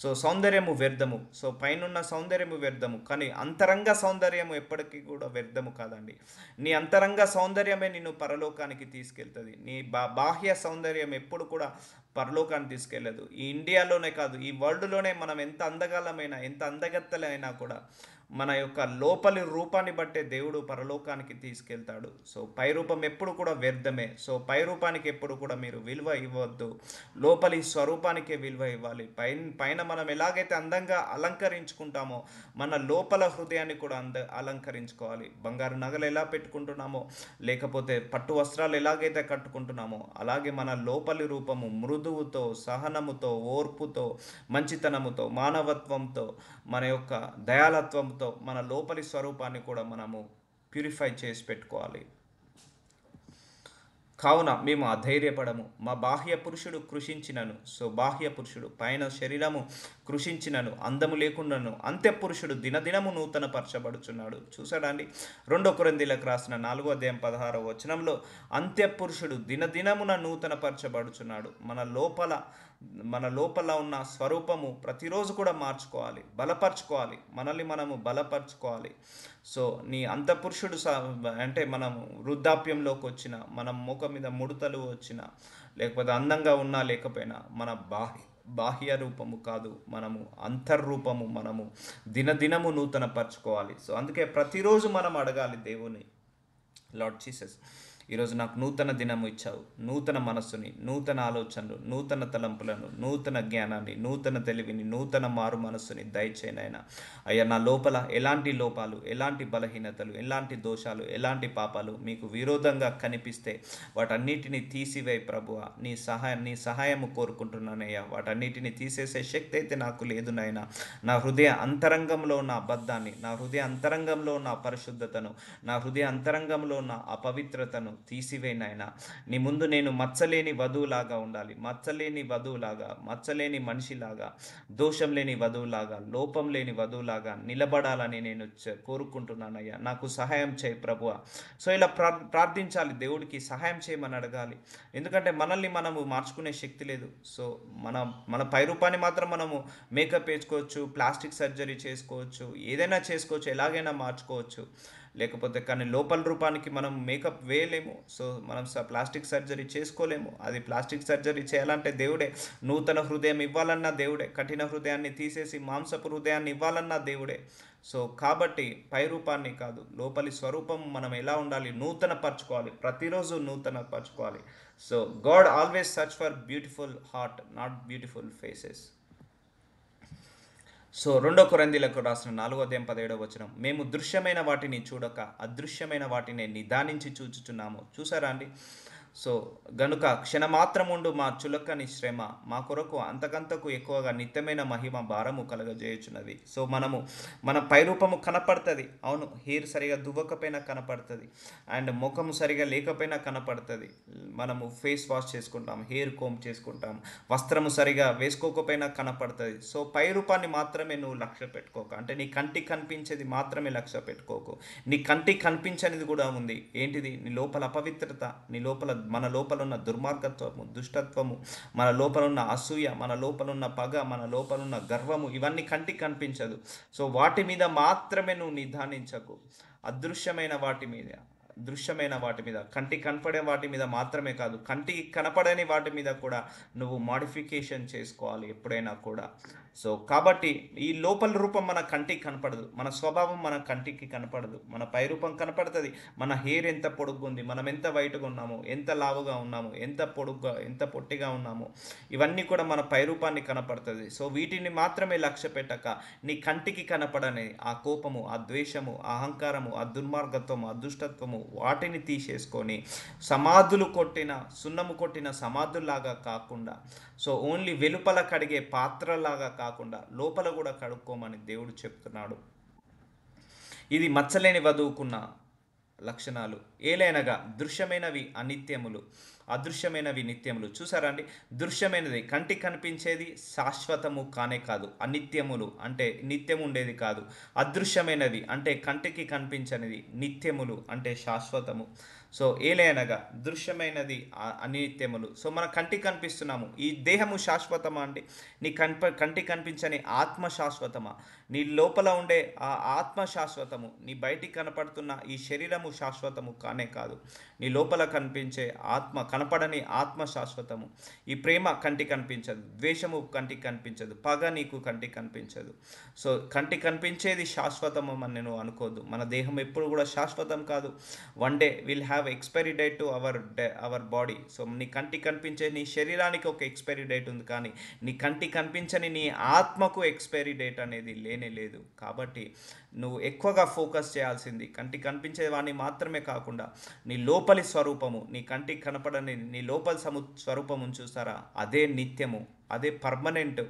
Speaker 1: సో సౌందర్యము వ్యర్థము. సో పైనున్న సౌందర్యము వ్యర్థము, కానీ అంతరంగ సౌందర్యము ఎప్పటికీ కూడా వ్యర్థము కాదండి. నీ అంతరంగ సౌందర్యమే నిన్ను పరలోకానికి తీసుకెళ్తుంది. నీ బాహ్య సౌందర్యం ఎప్పుడు కూడా పరలోకాన్ని తీసుకెళ్ళదు. ఈ ఇండియాలోనే కాదు, ఈ వరల్డ్లోనే మనం ఎంత అందగలమైనా, ఎంత అందగత్తలైనా కూడా మన యొక్క లోపలి రూపాన్ని బట్టే దేవుడు పరలోకానికి తీసుకెళ్తాడు. సో పై రూపం ఎప్పుడు కూడా వ్యర్థమే. సో పై రూపానికి ఎప్పుడు కూడా మీరు విలువ ఇవ్వద్దు, లోపలి స్వరూపానికే విలువ ఇవ్వాలి. పైన మనం ఎలాగైతే అందంగా అలంకరించుకుంటామో మన లోపల హృదయాన్ని కూడా అలంకరించుకోవాలి. బంగారు నగలు ఎలా పెట్టుకుంటున్నామో, లేకపోతే పట్టు వస్త్రాలు ఎలాగైతే కట్టుకుంటున్నామో, అలాగే మన లోపలి రూపము మృదువుతో, సహనముతో, ఓర్పుతో, మంచితనముతో, మానవత్వంతో, మన యొక్క దయాలత్వంతో మన లోపలి స్వరూపాన్ని కూడా మనము ప్యూరిఫై చేసి పెట్టుకోవాలి. కావున మేము అధైర్యపడము. మా బాహ్య పురుషుడు కృషించినను, సో బాహ్య పురుషుడు పైన శరీరము కృషించినను, అందము లేకుండాను అంత్య పురుషుడు దినదినము నూతన పరచబడుచున్నాడు. చూసాడా అండి? 2 కొరింథీయులకు రాసిన 4వ అధ్యాయం 16వ వచనంలో అంత్య పురుషుడు దినదినమున నూతన పరచబడుచున్నాడు. మన లోపల ఉన్న స్వరూపము ప్రతిరోజు కూడా మార్చుకోవాలి, బలపరచుకోవాలి, మనల్ని మనము బలపరచుకోవాలి. సో నీ అంతఃపురుషుడు అంటే మనం వృద్ధాప్యంలోకి వచ్చిన, మనం ముఖం మీద ముడతలు వచ్చిన, లేకపోతే అందంగా ఉన్నా లేకపోయినా, మన బాహ్య రూపము కాదు, మనము అంతర్రూపము మనము దినదినము నూతన పరచుకోవాలి. సో అందుకే ప్రతిరోజు మనం అడగాలి దేవుని, లార్డ్ జీసస్, ఈరోజు నాకు నూతన దినము ఇచ్చావు, నూతన మనస్సుని, నూతన ఆలోచనలు, నూతన తలంపులను, నూతన జ్ఞానాన్ని, నూతన తెలివిని, నూతన మారు మనస్సుని దయచేయనైనా. అయ్యా, నా లోపల ఎలాంటి లోపాలు, ఎలాంటి బలహీనతలు, ఎలాంటి దోషాలు, ఎలాంటి పాపాలు మీకు విరోధంగా కనిపిస్తే వాటన్నిటిని తీసివేయి ప్రభువా. నీ సహాయము కోరుకుంటున్నానయ్యా. వాటన్నిటిని తీసేసే శక్తి అయితే నాకు లేదు నాయనా. నా హృదయ అంతరంగంలో ఉన్న అబద్ధాన్ని, నా హృదయ అంతరంగంలో ఉన్న అపరిశుద్ధతను, నా హృదయ అంతరంగంలో ఉన్న అపవిత్రతను తీసివేయనైనా. నీ ముందు నేను మచ్చలేని వధువులాగా ఉండాలి, మచ్చలేని మనిషిలాగా, దోషం లేని వధువులాగా, లోపం లేని వధువులాగా నిలబడాలని నేను కోరుకుంటున్నానయ్యా. నాకు సహాయం చేయి ప్రభువా. సో ఇలా ప్రార్థించాలి, దేవుడికి సహాయం చేయమని అడగాలి. ఎందుకంటే మనల్ని మనము మార్చుకునే శక్తి లేదు. సో మన పైరూపాన్ని మాత్రం మనము మేకప్ వేసుకోవచ్చు, ప్లాస్టిక్ సర్జరీ చేసుకోవచ్చు, ఏదైనా చేసుకోవచ్చు, ఎలాగైనా మార్చుకోవచ్చు. లేకపోతే కానీ లోపల రూపానికి మనం మేకప్ వేయలేము. సో మనం ప్లాస్టిక్ సర్జరీ చేసుకోలేము. అది ప్లాస్టిక్ సర్జరీ చేయాలంటే దేవుడే. నూతన హృదయం ఇవ్వాలన్నా దేవుడే. కఠిన హృదయాన్ని తీసేసి మాంసపు హృదయాన్ని ఇవ్వాలన్నా దేవుడే. సో కాబట్టి పై రూపాన్ని కాదు, లోపలి స్వరూపం మనం ఎలా ఉండాలి, నూతన పరచుకోవాలి, ప్రతిరోజు నూతన పరచుకోవాలి. So God always search for beautiful heart, not beautiful faces. So 2 కొరింథీయులకు రాసిన 4:17 మేము దృశ్యమైన వాటిని చూడక అదృశ్యమైన వాటిని నిదానించి చూచుచున్నాము. చూసారా అండి? సో గనుక క్షణమాత్రముండు మా చులకని శ్రమ మా కొరకు అంతకంతకు ఎక్కువగా నిత్యమైన మహిమ భారము కలగజేయుచున్నది. సో మన పైరూపము కనపడుతుంది. అవును, హెయిర్ సరిగా దువ్వకపోయినా కనపడుతుంది, అండ్ ముఖము సరిగా లేకపోయినా కనపడుతుంది. మనము ఫేస్ వాష్ చేసుకుంటాం, హెయిర్ కోమ్ చేసుకుంటాం, వస్త్రము సరిగా వేసుకోకపోయినా కనపడుతుంది. సో పైరూపాన్ని మాత్రమే నువ్వు లక్ష్య పెట్టుకోక, అంటే నీ కంటికి కనిపించేది మాత్రమే లక్ష్య పెట్టుకోకు. నీ కంటికి కనిపించనిది కూడా ఉంది. ఏంటిది? నీ లోపల అపవిత్రత, నీ లోపల మన లోపల ఉన్న దుర్మార్గత్వము, దుష్టత్వము, మన లోపల ఉన్న అసూయ, మన లోపల ఉన్న పగ, మన లోపల ఉన్న గర్వము, ఇవన్నీ కంటికి కనిపించదు. సో వాటి మీద మాత్రమే నువ్వు నిదానించకు. అదృశ్యమైన వాటి మీద, దృశ్యమైన వాటి మీద, కంటికి కనపడే వాటి మీద మాత్రమే కాదు, కంటికి కనపడని వాటి మీద కూడా నువ్వు మాడిఫికేషన్ చేసుకోవాలి ఎప్పుడైనా కూడా. సో కాబట్టి ఈ లోపల రూపం మన కంటికి కనపడదు, మన స్వభావం మన కంటికి కనపడదు. మన పై రూపం కనపడుతుంది. మన హెయిర్ ఎంత పొడుగ్గా ఉంది, మనం ఎంత వైట్గా ఉన్నాము, ఎంత లావుగా ఉన్నాము, ఎంత పొడుగ్గా, ఎంత పొట్టిగా ఉన్నాము, ఇవన్నీ కూడా మన పై రూపాన్ని కనపడుతుంది. సో వీటిని మాత్రమే లక్ష్య పెట్టక నీ కంటికి కనపడని ఆ కోపము, ఆ ద్వేషము, ఆ అహంకారము, ఆ దుర్మార్గత్వము, ఆ దుష్టత్వము, వాటిని తీసేసుకొని సున్నము కొట్టిన సమాధుల్లాగా కాకుండా, సో ఓన్లీ వెలుపల కడిగే పాత్రలాగా కాకుండా లోపల కూడా కడుక్కోమని దేవుడు చెప్తున్నాడు. ఇది మచ్చలేని వధువుకున్న లక్షణాలు. ఏలైనగా దృశ్యమైనవి అనిత్యములు, అదృశ్యమైనవి నిత్యములు. చూసారా అండి? దృశ్యమైనది కంటికి కనిపించేది శాశ్వతము కానే కాదు, అనిత్యములు అంటే నిత్యం ఉండేది కాదు. అదృశ్యమైనది అంటే కంటికి కనిపించనిది, నిత్యములు అంటే శాశ్వతము. సో ఏలైనగా దృశ్యమైనది అనిత్యములు. సో మన కంటికి కనిపిస్తున్నాము, ఈ దేహము శాశ్వతమా అండి? నీ కంటికి కనిపించని ఆత్మ శాశ్వతమా? నీ లోపల ఉండే ఆ ఆత్మ శాశ్వతము, నీ బయటికి కనపడుతున్న ఈ శరీరము శాశ్వతము కానే కాదు. నీ లోపల కనిపించే ఆత్మ, కనపడని ఆత్మ శాశ్వతము. ఈ ప్రేమ కంటికి కనిపించదు, ద్వేషము కంటికి కనిపించదు, పగ నీకు కంటికి కనిపించదు. సో కంటికి కనిపించేది శాశ్వతము అని నేను అనుకోవద్దు. మన దేహం ఎప్పుడు కూడా శాశ్వతం కాదు. One day will have expiry date to our body. So నీ కంటికి కనిపించే నీ శరీరానికి ఒక ఎక్స్పైరీ డేట్ ఉంది, కానీ నీ కంటికి కనిపించని నీ ఆత్మకు ఎక్స్పైరీ డేట్ అనేది లేనే లేదు. కాబట్టి నువ్వు ఎక్కువగా ఫోకస్ చేయాల్సింది కంటికి కనిపించే వాడిని మాత్రమే కాకుండా నీ లోపలి స్వరూపము, నీ కంటికి కనపడని నీ లోపలి స్వరూపము చూస్తారా, అదే నిత్యము, అదే పర్మనెంట్.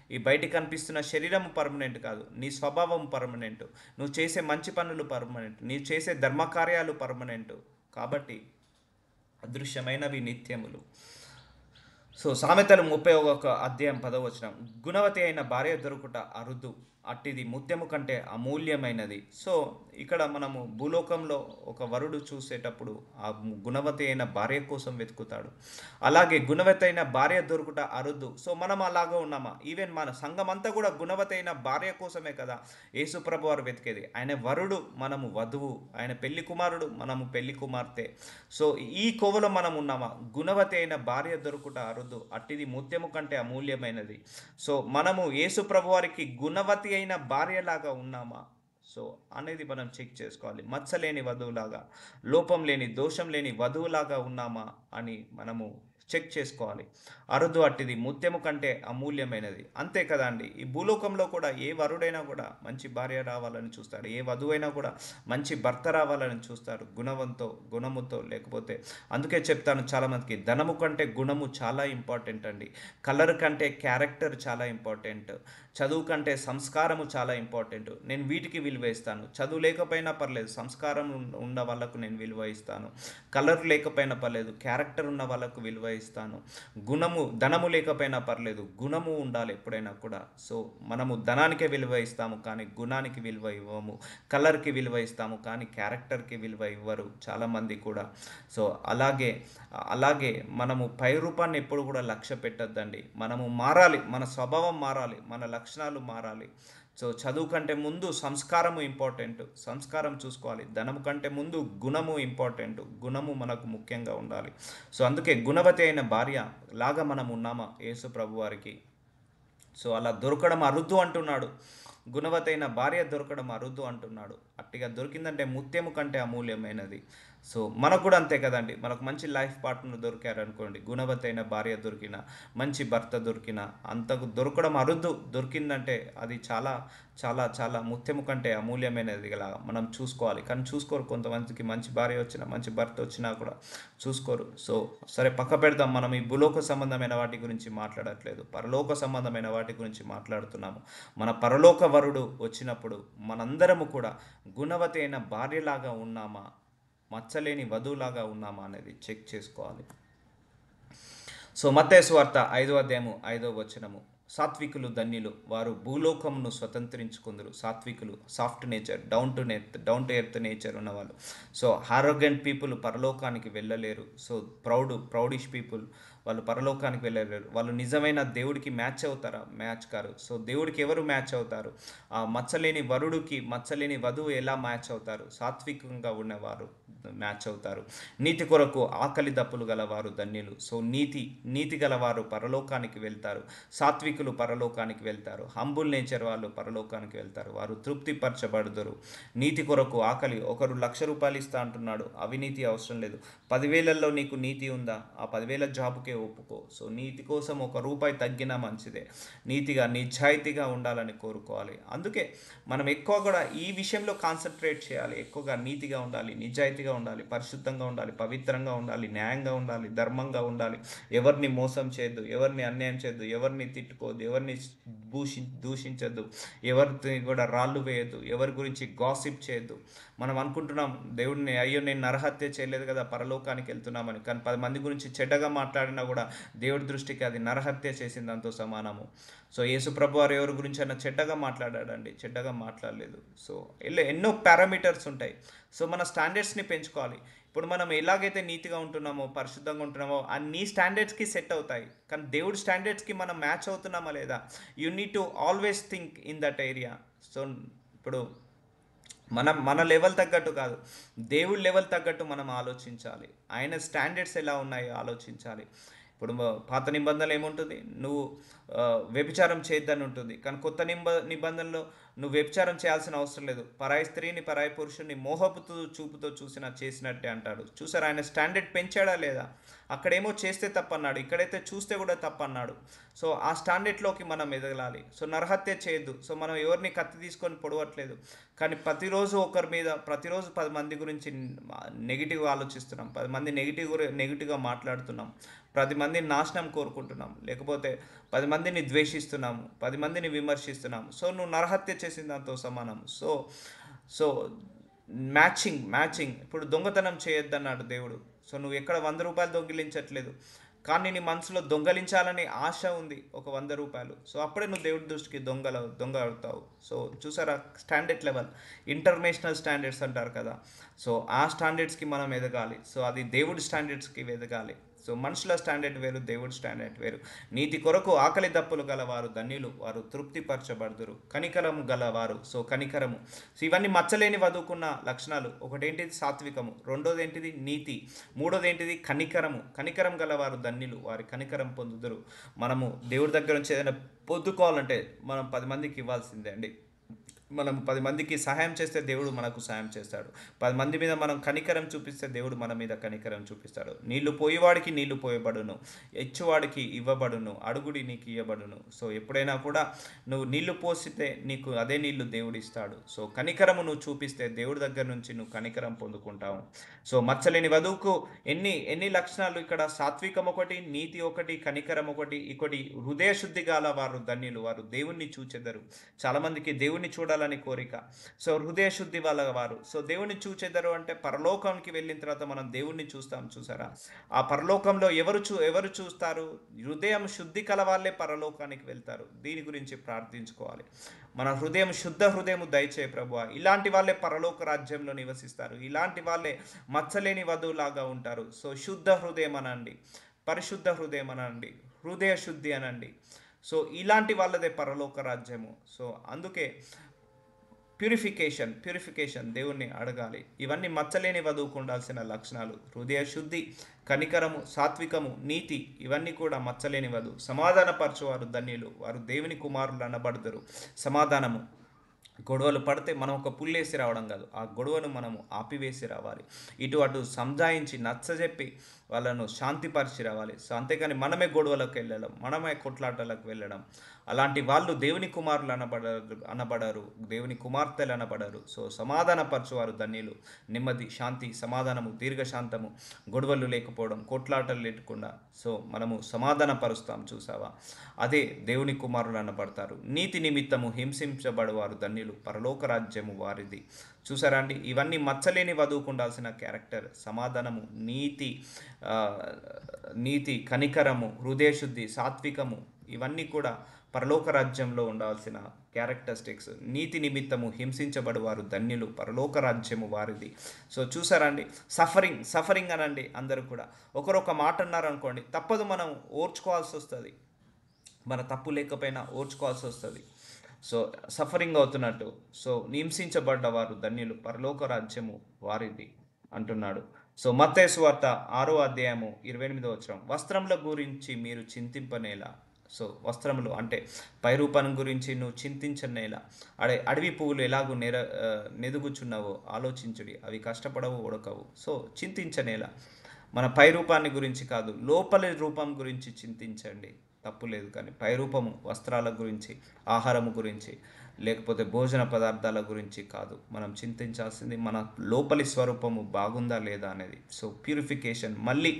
Speaker 1: ఈ బయటికి కనిపిస్తున్న శరీరం పర్మనెంట్ కాదు, నీ స్వభావం పర్మనెంట్, నువ్వు చేసే మంచి పనులు పర్మనెంట్, నీవు చేసే ధర్మకార్యాలు పర్మనెంట్. కాబట్టి అదృశ్యమైనవి నిత్యములు. సో సామెతలు 31:10 గుణవతి అయిన భార్య దొరుకుట అరుదు, అట్టిది ముత్యము కంటే అమూల్యమైనది. సో ఇక్కడ మనము భూలోకంలో ఒక వరుడు చూసేటప్పుడు ఆ గుణవతి అయిన భార్య కోసం వెతుకుతాడు. అలాగే గుణవతి అయిన భార్య దొరుకుట అరుదు. సో మనం అలాగా ఉన్నామా? ఈవెన్ మన సంఘం అంతా కూడా గుణవతి అయిన భార్య కోసమే కదా యేసుప్రభు వారు వెతికేది. ఆయన వరుడు, మనము వధువు, ఆయన పెళ్లి కుమారుడు, మనము పెళ్లి కుమార్తె. సో ఈ కోవలో మనం ఉన్నామా? గుణవతి అయిన భార్య దొరుకుట అరుదు, అట్టిది ముత్యము కంటే అమూల్యమైనది. సో మనము యేసుప్రభు వారికి గుణవతి అయిన భార్యలాగా ఉన్నామా సో అనేది మనం చెక్ చేసుకోవాలి. మచ్చలేని వధువులాగా, లోపం లేని, దోషం లేని వధువులాగా ఉన్నామా అని మనము చెక్ చేసుకోవాలి. అరుదు, అట్టిది ముత్యము కంటే అమూల్యమైనది. అంతే కదా అండి. ఈ భూలోకంలో కూడా ఏ వరుడైనా కూడా మంచి భార్య రావాలని చూస్తాడు, ఏ వధువైనా కూడా మంచి భర్త రావాలని చూస్తారు, గుణముతో. లేకపోతే అందుకే చెప్తాను చాలామందికి, ధనము కంటే గుణము చాలా ఇంపార్టెంట్ అండి. కలర్ కంటే క్యారెక్టర్ చాలా ఇంపార్టెంట్. చదువు కంటే సంస్కారము చాలా ఇంపార్టెంట్. నేను వీటికి విలువ ఇస్తాను. చదువు లేకపోయినా పర్లేదు, సంస్కారం ఉన్న వాళ్ళకు నేను విలువ ఇస్తాను. కలర్ లేకపోయినా పర్లేదు, క్యారెక్టర్ ఉన్న వాళ్ళకు విలువ ఇస్తాను. ధనము లేకపోయినా పర్లేదు, గుణము ఉండాలి ఎప్పుడైనా కూడా. సో మనము ధనానికే విలువ ఇస్తాము కానీ గుణానికి విలువ ఇవ్వము, కలర్కి విలువ ఇస్తాము కానీ క్యారెక్టర్కి విలువ ఇవ్వరు చాలామంది కూడా. సో అలాగే మనము పై రూపాన్ని ఎప్పుడు కూడా లక్ష్య పెట్టద్దండి. మనము మారాలి, మన స్వభావం మారాలి, మన లక్షణాలు మారాలి. సో చదువు కంటే ముందు సంస్కారము ఇంపార్టెంట్, సంస్కారం చూసుకోవాలి. ధనము కంటే ముందు గుణము ఇంపార్టెంట్, గుణము మనకు ముఖ్యంగా ఉండాలి. సో అందుకే గుణవతి అయిన భార్య లాగా మనం ఉన్నామా యేసు ప్రభు వారికి? సో అలా దొరకడం అరుదు అంటున్నాడు. గుణవతైన భార్య దొరకడం అరుదు అంటున్నాడు. అట్టిగా దొరికిందంటే ముత్యము కంటే అమూల్యమైనది. సో మనకు కూడా అంతే కదండి. మనకు మంచి లైఫ్ పార్ట్నర్ దొరికారనుకోండి, గుణవతైన భార్య దొరికిన, మంచి భర్త దొరికిన, అంతకు దొరకడం అరుదు. దొరికిందంటే అది చాలా చాలా చాలా ముత్యము కంటే అమూల్యమైనది గల మనం చూసుకోవాలి. కానీ చూసుకోరు. కొంతమందికి మంచి భార్య వచ్చినా, మంచి భర్త వచ్చినా కూడా చూసుకోరు. సో సరే, పక్క పెడదాం. మనం ఈ భూలోక సంబంధమైన వాటి గురించి మాట్లాడట్లేదు, పరలోక సంబంధమైన వాటి గురించి మాట్లాడుతున్నాము. మన పరలోక వరుడు వచ్చినప్పుడు మనందరము కూడా గుణవతి అయిన భార్యలాగా ఉన్నామా, మచ్చలేని వధువులాగా ఉన్నామా అనేది చెక్ చేసుకోవాలి. సో మత్తయి సువార్త 5వ అధ్యాయము 5వ వచనము, సాత్వికులు ధన్యులు, వారు భూలోకమును స్వతంత్రించుకుందరు. సాత్వికులు, soft nature, down to earth nature ఉన్నవాళ్ళు. సో హారోగెంట్ పీపుల్ పరలోకానికి వెళ్ళలేరు. సో ప్రౌడిష్ పీపుల్ వాళ్ళు పరలోకానికి వెళ్ళలేరు. వాళ్ళు నిజమైన దేవుడికి మ్యాచ్ అవుతారా? Match car. సో దేవుడికి ఎవరు మ్యాచ్ అవుతారు? ఆ మచ్చలేని వరుడికి మచ్చలేని వధువు ఎలా మ్యాచ్ అవుతారు? సాత్వికంగా ఉన్నవారు మ్యాచ్ అవుతారు. నీతి కొరకు ఆకలి దప్పులు గలవారు ధన్యులు. సో నీతి గలవారు పరలోకానికి వెళ్తారు. సాత్వికులు పరలోకానికి వెళ్తారు. హంబుల్ నేచర్ వాళ్ళు పరలోకానికి వెళ్తారు. వారు తృప్తిపరచబడుదురు. నీతి కొరకు ఆకలి. ఒకరు ₹1,00,000 ఇస్తా అంటున్నాడు, అవినీతి అవసరం లేదు. 10,000లో నీకు నీతి ఉందా? ఆ 10,000 జాబుకే ఒప్పుకో. సో నీతి కోసం ₹1 తగ్గినా మంచిదే. నీతిగా నిజాయితీగా ఉండాలని కోరుకోవాలి. అందుకే మనం ఎక్కువ కూడా ఈ విషయంలో కాన్సన్ట్రేట్ చేయాలి. ఎక్కువగా నీతిగా ఉండాలి, నిజాయితీగా ఉండాలి, పరిశుద్ధంగా ఉండాలి, పవిత్రంగా ఉండాలి, న్యాయంగా ఉండాలి, ధర్మంగా ఉండాలి. ఎవరిని మోసం చేయొద్దు, ఎవరిని అన్యాయం చేయొద్దు, ఎవరిని తిట్టుకోవద్దు, ఎవరిని దూషించద్దు, ఎవరిని కూడా రాళ్ళు వేయద్దు, ఎవరి గురించి గాసిప్ చేయొద్దు. మనం అనుకుంటున్నాం దేవుడిని, అయ్యో నేను నరహత్య చేయలేదు కదా పరలోకానికి వెళ్తున్నామని. కానీ 10 మంది గురించి చెడ్డగా మాట్లాడినా కూడా దేవుడి దృష్టికి అది నరహత్య చేసిన దాంతో సమానము. సో యేసు ప్రభు వారు ఎవరి గురించి అయినా చెడ్డగా మాట్లాడాడండి? చెడ్డగా మాట్లాడలేదు. సో ఎన్నో పారామీటర్స్ ఉంటాయి. సో మన స్టాండర్డ్స్ని పెంచుకోవాలి. ఇప్పుడు మనం ఎలాగైతే నీతిగా ఉంటున్నామో, పరిశుద్ధంగా ఉంటున్నామో, ఆ నీ స్టాండర్డ్స్కి సెట్ అవుతాయి. కానీ దేవుడి స్టాండర్డ్స్కి మనం మ్యాచ్ అవుతున్నామా లేదా? You need to always think in that area. So ఇప్పుడు మన లెవెల్ తగ్గట్టు కాదు, దేవుడి లెవెల్ తగ్గట్టు మనం ఆలోచించాలి. ఆయన స్టాండర్డ్స్ ఎలా ఉన్నాయో ఆలోచించాలి. ఇప్పుడు పాత నిబంధనలు ఏముంటుంది? నువ్వు వ్యభిచారం చేయొద్దని ఉంటుంది. కానీ కొత్త నిబంధనలో నువ్వు వ్యభిచారం చేయాల్సిన అవసరం లేదు. పరాయి స్త్రీని, పరాయి పురుషుని మోహపుతూ చూపుతో చేసినట్టే అంటాడు. చూసారు, ఆయన స్టాండర్డ్ పెంచాడా లేదా? అక్కడేమో చేస్తే తప్పన్నాడు, ఇక్కడైతే చూస్తే కూడా తప్పన్నాడు. సో ఆ స్టాండర్డ్లోకి మనం ఎదగలాలి. సో నరహత్య చేయొద్దు. సో మనం ఎవరిని కత్తి తీసుకొని పొడవట్లేదు, కానీ ప్రతిరోజు 10 మంది గురించి నెగిటివ్గా ఆలోచిస్తున్నాం, 10 మంది నెగిటివ్గా మాట్లాడుతున్నాం, 10 మందిని నాశనం కోరుకుంటున్నాం, లేకపోతే 10 మందిని ద్వేషిస్తున్నాము, 10 మందిని విమర్శిస్తున్నాము. సో నువ్వు నరహత్య చేసిన దాంతో సమానం. So matching. ఇప్పుడు దొంగతనం చేయొద్దన్నాడు దేవుడు. సో నువ్వు ఎక్కడ ₹100 దొంగిలించట్లేదు, కానీ నీ మనసులో దొంగలించాలని ఆశ ఉంది, ఒక ₹100. సో అప్పుడే నువ్వు దేవుడి దృష్టికి దొంగ అవుతావు. సో చూసారా, స్టాండర్డ్ లెవెల్, ఇంటర్నేషనల్ స్టాండర్డ్స్ అంటారు కదా. సో ఆ స్టాండర్డ్స్కి మనం ఎదగాలి. సో అది దేవుడి స్టాండర్డ్స్కి ఎదగాలి. సో మనుషుల స్టాండర్డ్ వేరు, దేవుడి స్టాండర్డ్ వేరు. నీతి కొరకు ఆకలి దప్పులు గలవారు ధన్యులు, వారు తృప్తిపరచబడుదురు. కనికరము గలవారు. సో కనికరము. సో ఇవన్నీ మచ్చలేని వదుకున్న లక్షణాలు. ఒకటేంటిది? సాత్వికము. రెండోది ఏంటిది? నీతి. మూడోది ఏంటిది? కనికరం గలవారు ధన్యులు, వారి కనికరం పొందుదురు. మనము దేవుడి దగ్గర నుంచి ఏదైనా పొందుకోవాలంటే మనం 10 మందికి ఇవ్వాల్సిందే అండి. మనం 10 మందికి సహాయం చేస్తే దేవుడు మనకు సహాయం చేస్తాడు. 10 మంది మీద మనం కనికరం చూపిస్తే దేవుడు మన మీద కనికరం చూపిస్తాడు. నీళ్లు పోయేవాడికి నీళ్లు పోయబడును, ఇచ్చువాడికి ఇవ్వబడును, అడుగుడి నీకు ఇవ్వబడును. సో ఎప్పుడైనా కూడా నువ్వు నీళ్లు పోసితే నీకు అదే నీళ్లు దేవుడు ఇస్తాడు. సో కనికరము నువ్వు చూపిస్తే దేవుడి దగ్గర నుంచి నువ్వు కనికరం పొందుకుంటావు. సో మచ్చలేని వధువుకు ఎన్ని లక్షణాలు ఇక్కడ? సాత్వికం ఒకటి, నీతి ఒకటి, కనికరం ఒకటి, హృదయ శుద్ధి గల వారు ధన్యులు, వారు దేవుణ్ణి చూచెదరు. చాలామందికి దేవుణ్ణి చూడాలని కోరిక. సో హృదయ శుద్ధి వాళ్ళ వారు. సో దేవుణ్ణి చూచెదరు అంటే పరలోకానికి వెళ్ళిన తర్వాత మనం దేవుణ్ణి చూస్తాం. చూసారా, ఆ పరలోకంలో ఎవరు చూస్తారు? హృదయం శుద్ధి కల వాళ్ళే పరలోకానికి వెళ్తారు. దీని గురించి ప్రార్థించుకోవాలి. మన శుద్ధ హృదయము దయచే ప్రభువా. ఇలాంటి వాళ్ళే పరలోక రాజ్యంలో నివసిస్తారు. ఇలాంటి వాళ్ళే మచ్చలేని వధువులాగా ఉంటారు. సో శుద్ధ హృదయం అనండి, పరిశుద్ధ హృదయం అనండి, హృదయ శుద్ధి అనండి. సో ఇలాంటి వాళ్ళదే పరలోక రాజ్యము. సో అందుకే ప్యూరిఫికేషన్ దేవుణ్ణి అడగాలి. ఇవన్నీ మచ్చలేని వధువుకు ఉండాల్సిన లక్షణాలు: హృదయ శుద్ధి, కనికరము, సాత్వికము, నీతి. ఇవన్నీ కూడా మచ్చలేని వధువు. సమాధానపరచువారు ధన్యులు, వారు దేవుని కుమారులు అనబడతారు. సమాధానము, గొడవలు పడితే మనం ఒక పుల్లేసి రావడం కాదు, ఆ గొడవను మనము ఆపివేసి రావాలి. ఇటు అటు సంజాయించి నచ్చజెప్పి వాళ్ళను శాంతిపరిచి రావాలి. సో అంతేకాని మనమే గొడవలకు వెళ్ళడం, మనమే కొట్లాటలకు వెళ్ళడం, అలాంటి వాళ్ళు దేవుని కుమారులు అనబడరు, దేవుని కుమార్తెలు అనబడరు. సో సమాధానపరచువారు ధన్యులు. నెమ్మది, శాంతి, సమాధానము, దీర్ఘశాంతము, గొడవలు లేకపోవడం, కొట్లాటలు లేకుండా సో మనము సమాధానపరుస్తాం. చూసావా, అదే దేవుని కుమారులు అనబడతారు. నీతి నిమిత్తము హింసించబడేవారు ధన్యులు, పరలోక రాజ్యము వారిది. చూసారా అండి, ఇవన్నీ మచ్చలేని వధువుకు ఉండాల్సిన క్యారెక్టర్. సమాధానము, నీతి, కనికరము, హృదయశుద్ధి, సాత్వికము, ఇవన్నీ కూడా పరలోక రాజ్యంలో ఉండాల్సిన క్యారెక్టరిస్టిక్స్. నీతి నిమిత్తము హింసించబడేవారు ధన్యులు, పరలోక రాజ్యము వారిది. సో చూసారా అండి, సఫరింగ్ అనండి. అందరూ కూడా ఒకరొక మాట అన్నారనుకోండి, తప్పదు, మనం ఓర్చుకోవాల్సి వస్తుంది. మన తప్పు లేకపోయినా ఓర్చుకోవాల్సి వస్తుంది. సో సఫరింగ్ అవుతున్నట్టు. సో హింసించబడ్డవారు ధన్యులు, పరలోక రాజ్యము వారిది అంటున్నాడు. సో మత్తయి సువార్త 6వ అధ్యాయము 28వ వచనం: వస్త్రముల గురించి మీరు చింతింపనేలా. సో వస్త్రములు అంటే పైరూపం గురించి నువ్వు చింతించనేలా. అడవి పువ్వులు ఎలాగూ నెదుగుచున్నావో ఆలోచించుడి, అవి కష్టపడవు, ఉడకవు. సో చింతించనేలా. మన పైరూపాన్ని గురించి కాదు, లోపలి రూపం గురించి చింతించండి, తప్పు లేదు. కానీ పైరూపము, వస్త్రాల గురించి, ఆహారము గురించి, లేకపోతే భోజన పదార్థాల గురించి కాదు. మనం చింతించాల్సింది మన లోపలి స్వరూపము బాగుందా లేదా అనేది. So purification. మళ్ళీ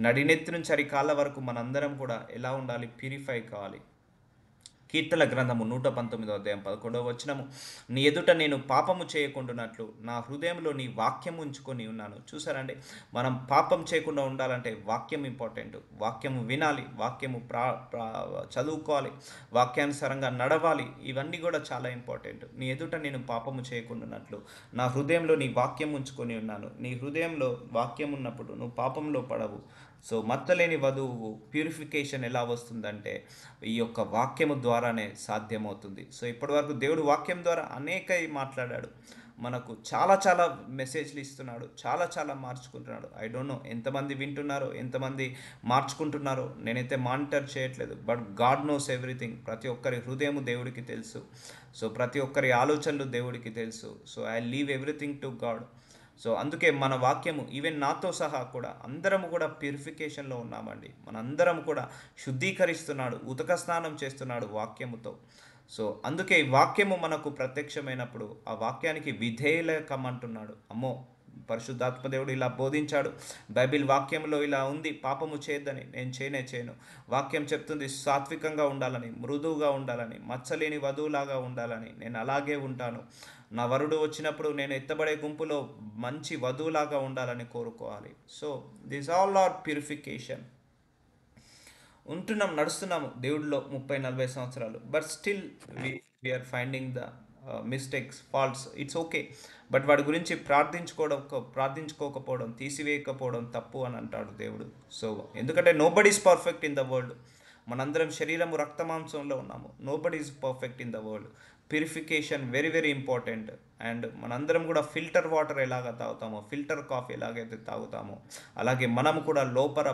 Speaker 1: నడినెత్తి నుంచి అరికాళ్ళ వరకు మనందరం కూడా ఎలా ఉండాలి? ప్యూరిఫై కావాలి. కీర్తన గ్రంథము 119వ అధ్యాయం 11వ వచనము: నీ ఎదుట నేను పాపము చేయకుండానట్లు నా హృదయంలో నీ వాక్యం ఉంచుకొని ఉన్నాను. చూసారండి, మనం పాపం చేయకుండా ఉండాలంటే వాక్యం ఇంపార్టెంట్. వాక్యము వినాలి, వాక్యము చదువుకోవాలి, వాక్యానుసారంగా నడవాలి. ఇవన్నీ కూడా చాలా ఇంపార్టెంట్. నీ ఎదుట నేను పాపము చేయకుండానట్లు నా హృదయంలో నీ వాక్యం ఉంచుకొని ఉన్నాను. నీ హృదయంలో వాక్యం ఉన్నప్పుడు నువ్వు పాపంలో పడవు. సో మత్తలేని వధువు ప్యూరిఫికేషన్ ఎలా వస్తుందంటే ఈ యొక్క వాక్యము ద్వారానే సాధ్యమవుతుంది. సో ఇప్పటివరకు దేవుడు వాక్యం ద్వారా అనేక మాట్లాడాడు, మనకు చాలా మెసేజ్లు ఇస్తున్నాడు, చాలా మార్చుకుంటున్నాడు. ఐ డోంట్ నో ఎంతమంది వింటున్నారో, ఎంతమంది మార్చుకుంటున్నారో, నేనైతే మానిటర్ చేయట్లేదు. But God knows everything. ప్రతి ఒక్కరి హృదయము దేవుడికి తెలుసు. సో ప్రతి ఒక్కరి ఆలోచనలు దేవుడికి తెలుసు. So I leave everything to God. So అందుకే మన వాక్యము, ఈవెన్ నాతో సహా కూడా అందరము కూడా ప్యూరిఫికేషన్లో ఉన్నామండి. మనందరం కూడా శుద్ధీకరిస్తున్నాడు, ఉతక స్నానం చేస్తున్నాడు వాక్యముతో. సో అందుకే ఈ వాక్యము మనకు ప్రత్యక్షమైనప్పుడు ఆ వాక్యానికి విధేయులకమంటున్నాడు. అమ్మో, పరిశుద్ధాత్మదేవుడు ఇలా బోధించాడు, బైబిల్ వాక్యంలో ఇలా ఉంది, పాపము చేయొద్దని. నేను చేయను. వాక్యం చెప్తుంది సాత్వికంగా ఉండాలని, మృదువుగా ఉండాలని, మచ్చలేని వధువులాగా ఉండాలని. నేను అలాగే ఉంటాను. నా వరుడు వచ్చినప్పుడు నేను ఎత్తబడే గుంపులో మంచి వధువులాగా ఉండాలని కోరుకోవాలి. So this all are purification. నడుస్తున్నాము దేవుడిలో 30-40 సంవత్సరాలు. But still we are finding the mistakes, faults. It's okay. But వాడి గురించి ప్రార్థించుకోకపోవడం, తీసివేయకపోవడం తప్పు అని అంటాడు దేవుడు. సో ఎందుకంటే nobody is perfect in the world. మనందరం శరీరము రక్తమాంసంలో ఉన్నాము. Nobody is perfect in the world. Purification very important. And మనందరం కూడా ఫిల్టర్ వాటర్ ఎలాగ తాగుతామో, ఫిల్టర్ కాఫీ ఎలాగైతే తాగుతామో, అలాగే మనం కూడా లోపల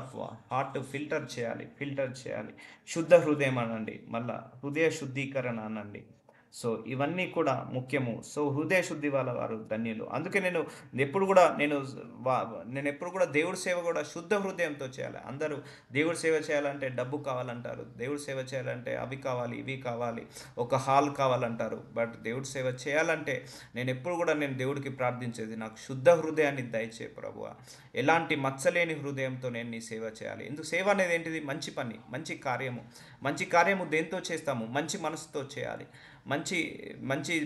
Speaker 1: హార్ట్ ఫిల్టర్ చేయాలి. శుద్ధ హృదయం అనండి, మళ్ళా హృదయ శుద్ధీకరణ అనండి. సో ఇవన్నీ కూడా ముఖ్యము. సో హృదయ శుద్ధి వాళ్ళ వారు ధన్యులు. అందుకే నేను ఎప్పుడు కూడా దేవుడి సేవ కూడా శుద్ధ హృదయంతో చేయాలి. అందరూ దేవుడి సేవ చేయాలంటే డబ్బు కావాలంటారు, దేవుడి సేవ చేయాలంటే అవి కావాలి, ఇవి కావాలి, ఒక హాల్ కావాలంటారు. బట్ దేవుడి సేవ చేయాలంటే నేను దేవుడికి ప్రార్థించేది, నాకు శుద్ధ హృదయాన్ని దయచే ప్రభువా, ఎలాంటి మచ్చలేని హృదయంతో నేను నీ సేవ చేయాలి. ఎందుకు సేవ అనేది ఏంటిది? మంచి పని, మంచి కార్యము దేంతో చేస్తాము? మంచి మనసుతో చేయాలి. మంచి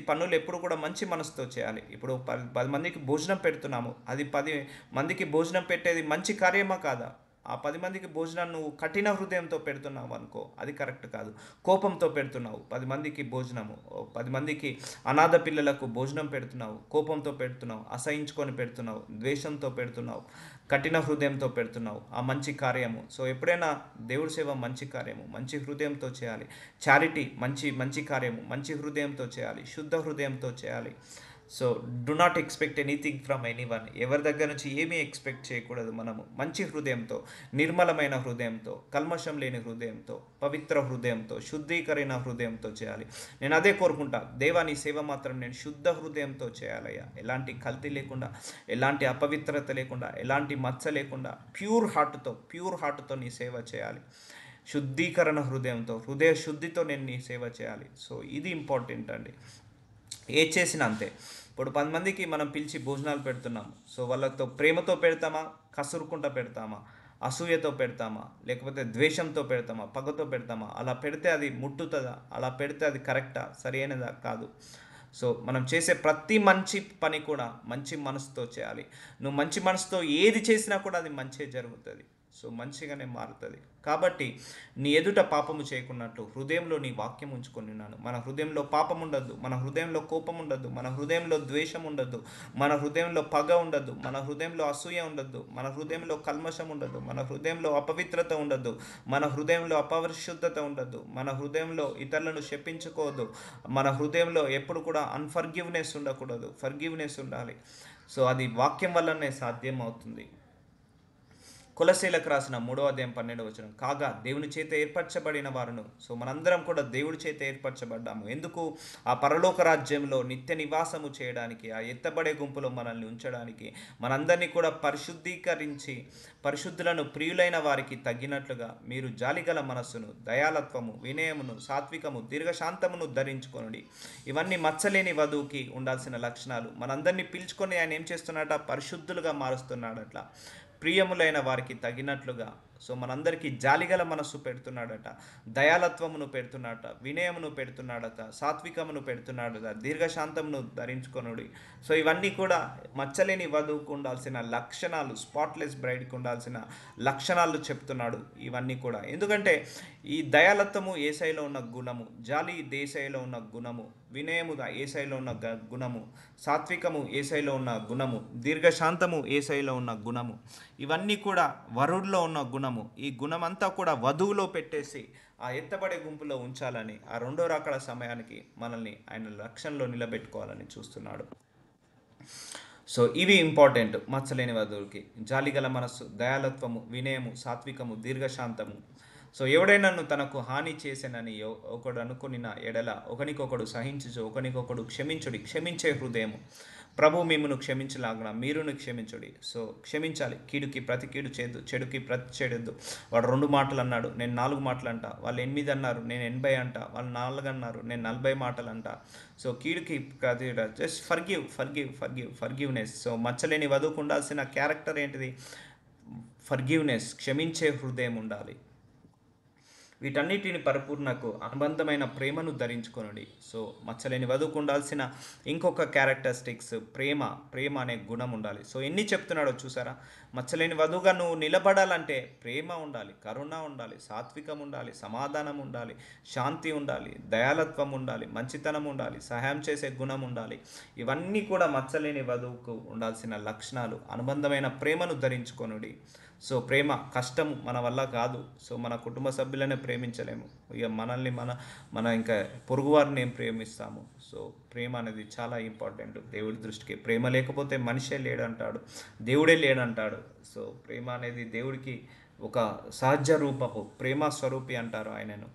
Speaker 1: పనులు ఎప్పుడు కూడా మంచి మనసుతో చేయాలి. ఇప్పుడు 10 మందికి భోజనం పెడుతున్నాము, అది 10 మందికి భోజనం పెట్టేది మంచి కార్యమా కాదా? ఆ 10 మందికి భోజనాన్ని నువ్వు కఠిన హృదయంతో పెడుతున్నావు అనుకో, అది కరెక్ట్ కాదు. కోపంతో పెడుతున్నావు 10 మందికి భోజనము, 10 మందికి అనాథ పిల్లలకు భోజనం పెడుతున్నావు, కోపంతో పెడుతున్నావు, అసహించుకొని పెడుతున్నావు, ద్వేషంతో పెడుతున్నావు, కఠిన హృదయంతో పెడుతున్నావు. ఆ మంచి కార్యము, సో ఎప్పుడైనా దేవుడి సేవ మంచి కార్యము మంచి హృదయంతో చేయాలి. చారిటీ మంచి మంచి కార్యము మంచి హృదయంతో చేయాలి, శుద్ధ హృదయంతో చేయాలి. So do not expect anything from anyone. ఎవరి దగ్గర నుంచి ఏమీ ఎక్స్పెక్ట్ చేయకూడదు. మనము మంచి హృదయంతో, నిర్మలమైన హృదయంతో, కల్మషం లేని హృదయంతో, పవిత్ర హృదయంతో, శుద్ధీకరణ హృదయంతో చేయాలి. నేను అదే కోరుకుంటా, దేవా నీ సేవ మాత్రం నేను శుద్ధ హృదయంతో చేయాలయ్యా. ఎలాంటి కల్తీ లేకుండా, ఎలాంటి అపవిత్రత లేకుండా, ఎలాంటి మచ్చ లేకుండా, ప్యూర్ హార్ట్తో నీ సేవ చేయాలి. శుద్ధీకరణ హృదయంతో, హృదయ శుద్ధితో నేను నీ సేవ చేయాలి. సో ఇది ఇంపార్టెంట్ అండి. ఏ చేసినా అంతే. ఇప్పుడు 10 మందికి మనం పిలిచి భోజనాలు పెడుతున్నాము. సో వాళ్ళతో ప్రేమతో పెడతామా, కసురుకుంటా పెడతామా, అసూయతో పెడతామా, లేకపోతే ద్వేషంతో పెడతామా, పగతో పెడతామా? అలా పెడితే అది ముట్టుతుందా? అలా పెడితే అది కరెక్టా, సరైనదా? కాదు. సో మనం చేసే ప్రతి మంచి పని కూడా మంచి మనసుతో చేయాలి. నువ్వు మంచి మనసుతో ఏది చేసినా కూడా అది మంచి జరుగుతుంది. సో మంచిగానే మారుతుంది. కాబట్టి నీ ఎదుట పాపము చేయకున్నట్లు హృదయంలో నీ వాక్యం ఉంచుకొని ఉన్నాను. మన హృదయంలో పాపం ఉండద్దు, మన హృదయంలో కోపం ఉండద్దు, మన హృదయంలో ద్వేషం ఉండద్దు, మన హృదయంలో పగ ఉండద్దు, మన హృదయంలో అసూయ ఉండద్దు, మన హృదయంలో కల్మషం ఉండద్దు, మన హృదయంలో అపవిత్రత ఉండద్దు, మన హృదయంలో అపరిశుద్ధత ఉండద్దు, మన హృదయంలో ఇతరులను శపించుకోవద్దు, మన హృదయంలో ఎప్పుడు కూడా అన్ఫర్గివ్నెస్ ఉండకూడదు, ఫర్గివ్నెస్ ఉండాలి. సో అది వాక్యం వల్లనే సాధ్యం అవుతుంది. కొలసీలకు రాసిన 3వ అధ్యాయం 12వ వచనం, కాగా దేవుని చేత ఏర్పరచబడిన వారును. సో మనందరం కూడా దేవుడి చేత ఏర్పరచబడ్డాము. ఎందుకు? ఆ పరలోక రాజ్యంలో నిత్య నివాసము చేయడానికి, ఆ ఎత్తబడే గుంపులో మనల్ని ఉంచడానికి, మనందరినీ కూడా పరిశుద్ధీకరించి పరిశుద్ధులను ప్రియులైన వారికి తగ్గినట్లుగా మీరు జాలిగల మనస్సును, దయాలత్వము, వినయమును, సాత్వికము, దీర్ఘశాంతమును ధరించుకొనుడి. ఇవన్నీ మచ్చలేని వధువుకి ఉండాల్సిన లక్షణాలు. మనందరినీ పిలుచుకొని ఆయన ఏం చేస్తున్నాడట? పరిశుద్ధులుగా మారుస్తున్నాడట, ప్రియములైన వారికి తగినట్లుగా. సో మనందరికీ జాలిగల మనస్సు పెడుతున్నాడట, దయాలత్వమును పెడుతున్నాడట, వినయమును పెడుతున్నాడట, సాత్వికమును పెడుతున్నాడట, దీర్ఘశాంతమును ధరించుకొనుడి. సో ఇవన్నీ కూడా మచ్చలేని వధువుకు ఉండాల్సిన లక్షణాలు, స్పాట్లెస్ బ్రైడ్కి ఉండాల్సిన లక్షణాలు చెప్తున్నాడు ఇవన్నీ కూడా. ఎందుకంటే ఈ దయాలత్వము ఏసైలో ఉన్న గుణము, జాలి దేశైలో ఉన్న గుణము, వినయము ఏసైలో ఉన్న గుణము, సాత్వికము ఏసైలో ఉన్న గుణము, దీర్ఘశాంతము ఏసైలో ఉన్న గుణము, ఇవన్నీ కూడా వరుడిలో ఉన్న గుణము. ఈ గుణమంతా కూడా వధువులో పెట్టేసి ఆ ఎత్తబడే గుంపులో ఉంచాలని, ఆ రెండో రాకడ సమయానికి మనల్ని ఆయన లక్ష్యంలో నిలబెట్టుకోవాలని చూస్తున్నాడు. సో ఇవి ఇంపార్టెంట్. మచ్చలేని వధువుకి జాలిగల మనస్సు, దయాలత్వము, వినయము, సాత్వికము, దీర్ఘశాంతము. సో ఎవడైనా తనకు హాని చేసేనని ఒకడు అనుకున్న ఎడల ఒకనికొకడు సహించుచు ఒకనికొకడు క్షమించుడి. క్షమించే హృదయము. ప్రభు మిమ్మును క్షమించలాగున మీరును క్షమించుడి. సో క్షమించాలి. కీడుకి ప్రతి కీడు చేయొద్దు, చెడుకి ప్రతి చెడొద్దు. వాడు 2 మాటలు అన్నాడు, నేను 4 మాటలు అంట. వాళ్ళు 8 అన్నారు, నేను 80 అంట. వాళ్ళు 4 అన్నారు, నేను 40 మాటలు అంట. సో కీడుకి ప్రతి జస్ట్ ఫర్గివ్నెస్. సో మచ్చలేని వధువుకు ఉండాల్సిన క్యారెక్టర్ ఏంటిది? ఫర్గివ్నెస్, క్షమించే హృదయం ఉండాలి. వీటన్నిటిని పరిపూర్ణకు అనుబంధమైన ప్రేమను ధరించుకొనుడి. సో మచ్చలేని వధువుకు ఉండాల్సిన ఇంకొక క్యారెక్టరిస్టిక్స్ ప్రేమ అనే గుణం ఉండాలి. సో ఎన్ని చెప్తున్నాడో చూసారా? మచ్చలేని వధువుగా నువ్వు నిలబడాలంటే ప్రేమ ఉండాలి, కరుణ ఉండాలి, సాత్వికం ఉండాలి, సమాధానం ఉండాలి, శాంతి ఉండాలి, దయాలత్వం ఉండాలి, మంచితనం ఉండాలి, సహాయం చేసే గుణం ఉండాలి. ఇవన్నీ కూడా మచ్చలేని వధువుకు ఉండాల్సిన లక్షణాలు. అనుబంధమైన ప్రేమను ధరించుకొనుడి. సో ప్రేమ కష్టం మన వల్ల కాదు. సో మన కుటుంబ సభ్యులనే ప్రేమించలేము, ఇక మనల్ని మన ఇంకా పొరుగువారిని ఏం ప్రేమిస్తాము? సో ప్రేమ అనేది చాలా ఇంపార్టెంట్ దేవుడి దృష్టికి. ప్రేమ లేకపోతే మనిషే లేడంటాడు, దేవుడే లేడంటాడు. సో ప్రేమ అనేది దేవుడికి ఒక సహజ రూపము, ప్రేమ స్వరూపి అంటారు ఆయనను.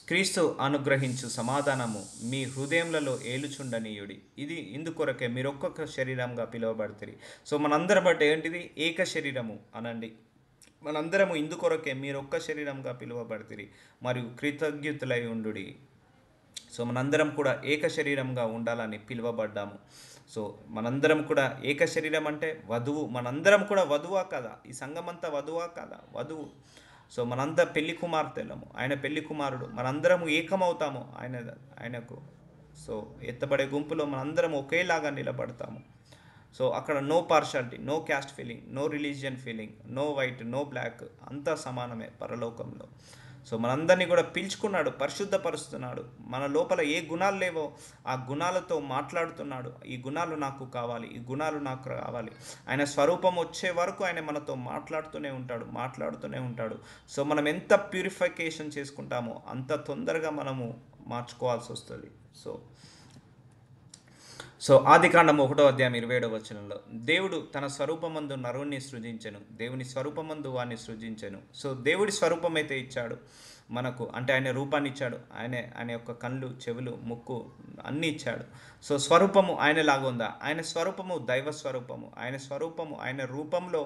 Speaker 1: క్రీస్తు అనుగ్రహించు సమాధానము మీ హృదయములలో ఏలుచుండనీయుడి. ఇది ఇందుకొరకే మీరు ఒక్కొక్క శరీరంగా పిలువబడతారు. సో మనందరం బట్టి ఏంటిది? ఏక శరీరము అనండి. మనందరము ఇందుకొరకే మీరు ఒక్క శరీరంగా పిలువబడతారు మరియు కృతజ్ఞతులై ఉండుడి. సో మనందరం కూడా ఏక శరీరంగా ఉండాలని పిలువబడ్డాము. సో మనందరం కూడా ఏక శరీరం అంటే వధువు. మనందరం కూడా వధువా కదా? ఈ సంఘమంతా వధువా కదా? వధువు. సో మనంతా పెళ్లి కుమార్తెలము, ఆయన పెళ్లి కుమారుడు. మనందరము ఏకమవుతాము ఆయనకు. సో ఎత్తబడే గుంపులో మనందరం ఒకేలాగా నిలబడతాము. సో అక్కడ no partiality, no caste feeling, no religion feeling, no white, no black, అంతా సమానమే పరలోకంలో. సో మనందరినీ కూడా పిలుచుకున్నాడు, పరిశుద్ధపరుస్తున్నాడు. మన లోపల ఏ గుణాలు లేవో ఆ గుణాలతో మాట్లాడుతున్నాడు. ఈ గుణాలు నాకు కావాలి, ఈ గుణాలు నాకు కావాలి. ఆయన స్వరూపం వచ్చే వరకు ఆయన మనతో మాట్లాడుతూనే ఉంటాడు. సో మనం ఎంత ప్యూరిఫికేషన్ చేసుకుంటామో అంత తొందరగా మనము మార్చుకోవాల్సి వస్తుంది. సో ఆదికాండం 1:27 దేవుడు తన స్వరూపమందు నరుణ్ణి సృజించెను, దేవుని స్వరూపమందు వాణ్ణి సృజించెను. సో దేవుడి స్వరూపం అయితే ఇచ్చాడు మనకు, అంటే ఆయన రూపాన్ని ఇచ్చాడు, ఆయన యొక్క కళ్ళు, చెవులు, ముక్కు అన్నీ ఇచ్చాడు. సో స్వరూపము ఆయనలాగా ఉందా? ఆయన స్వరూపము దైవ స్వరూపము. ఆయన స్వరూపము, ఆయన రూపంలో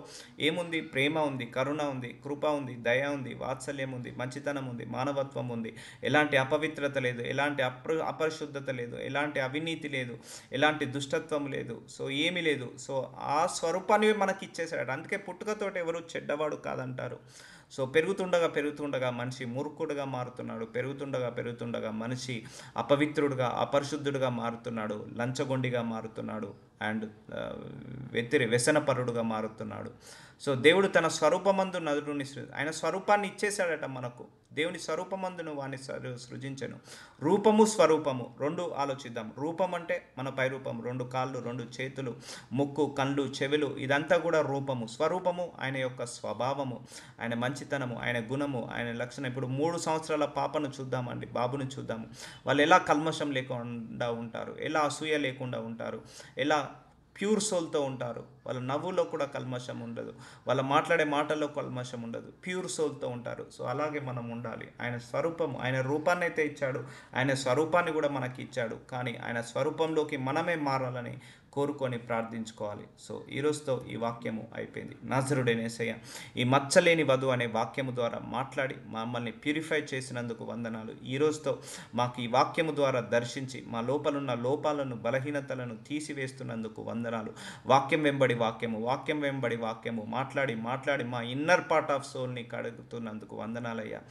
Speaker 1: ఏముంది? ప్రేమ ఉంది, కరుణ ఉంది, కృప ఉంది, దయ ఉంది, వాత్సల్యం ఉంది, మంచితనం ఉంది, మానవత్వం ఉంది. ఎలాంటి అపవిత్రత లేదు, ఎలాంటి అపరిశుద్ధత లేదు, ఎలాంటి అవినీతి లేదు, ఎలాంటి దుష్టత్వం లేదు. సో ఏమీ లేదు. సో ఆ స్వరూపాన్ని మనకి ఇచ్చేసాడు. అందుకే పుట్టుకతోటి ఎవరు చెడ్డవాడు కాదంటారు. సో పెరుగుతుండగా మనిషి మూర్ఖుడుగా మారుతున్నాడు. పెరుగుతుండగా మనిషి అపవిత్రుడుగా, అపరిశుద్ధుడుగా మారుతున్నాడు, లంచగొండిగా మారుతున్నాడు, అండ్ వ్యసనపరుడుగా మారుతున్నాడు. సో దేవుడు తన స్వరూపమందు నరుని ఆయన స్వరూపాన్ని ఇచ్చేశాడట మనకు. దేవుని స్వరూపమందును వాణ్ణి సృజించను. రూపము, స్వరూపము రెండు ఆలోచిద్దాం. రూపం అంటే మన పైరూపం, 2 కాళ్ళు, 2 చేతులు, ముక్కు, కళ్ళు, చెవులు, ఇదంతా కూడా రూపము. స్వరూపము ఆయన యొక్క స్వభావము, ఆయన మంచితనము, ఆయన గుణము, ఆయన లక్షణం. ఇప్పుడు 3 సంవత్సరాల పాపను చూద్దామండి, బాబుని చూద్దాము. వాళ్ళు ఎలా కల్మషం లేకుండా ఉంటారు, ఎలా అసూయ లేకుండా ఉంటారు, ఎలా ప్యూర్ సోల్తో ఉంటారు. వాళ్ళ నవ్వులో కూడా కల్మషం ఉండదు, వాళ్ళ మాట్లాడే మాటల్లో కల్మషం ఉండదు, ప్యూర్ సోల్తో ఉంటారు. సో అలాగే మనం ఉండాలి. ఆయన స్వరూపం, ఆయన రూపాన్ని అయితే ఇచ్చాడు, ఆయన స్వరూపాన్ని కూడా మనకి ఇచ్చాడు. కానీ ఆయన స్వరూపంలోకి మనమే మారాలని కోరుకొని ప్రార్థించుకోవాలి. సో ఈరోజుతో ఈ వాక్యము అయిపోయింది. నాజరుడైన యేసయ్య ఈ మచ్చలేని వధువు అనే వాక్యము ద్వారా మాట్లాడి మమ్మల్ని ప్యూరిఫై చేసినందుకు వందనాలు. ఈరోజుతో మాకు ఈ వాక్యము ద్వారా దర్శించి మా లోపలున్న లోపాలను, బలహీనతలను తీసివేస్తున్నందుకు వందనాలు. వాక్యం వెంబడి వాక్యము మాట్లాడి మా ఇన్నర్ పార్ట్ ఆఫ్ సోల్ని కడుగుతున్నందుకు వందనాలయ్యా.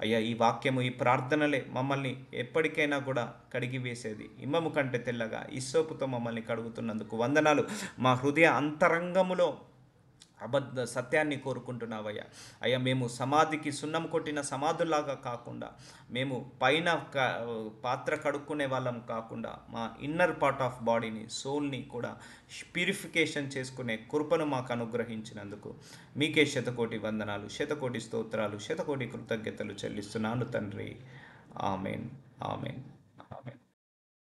Speaker 1: అయ్యా ఈ వాక్యము, ఈ ప్రార్థనలే మమ్మల్ని ఎప్పటికైనా కూడా కడిగి వేసేది. ఇమ్మము కంటే తెల్లగా ఇస్సోపుతో మమ్మల్ని కడుగుతున్నందుకు వందనాలు. మా హృదయ అంతరంగములో సత్యాన్ని కోరుకుంటున్నావయ్యా. అయ్యా మేము సమాధికి సున్నం కొట్టిన సమాధుల్లాగా కాకుండా, మేము పైన పాత్ర కడుక్కునే వాళ్ళం కాకుండా, మా ఇన్నర్ పార్ట్ ఆఫ్ బాడీని, సోల్ని కూడా ప్యూరిఫికేషన్ చేసుకునే కృపను మాకు అనుగ్రహించినందుకు మీకే శతకోటి వందనాలు, శతకోటి స్తోత్రాలు, శతకోటి కృతజ్ఞతలు చెల్లిస్తున్నాను తండ్రి. ఆమెన్.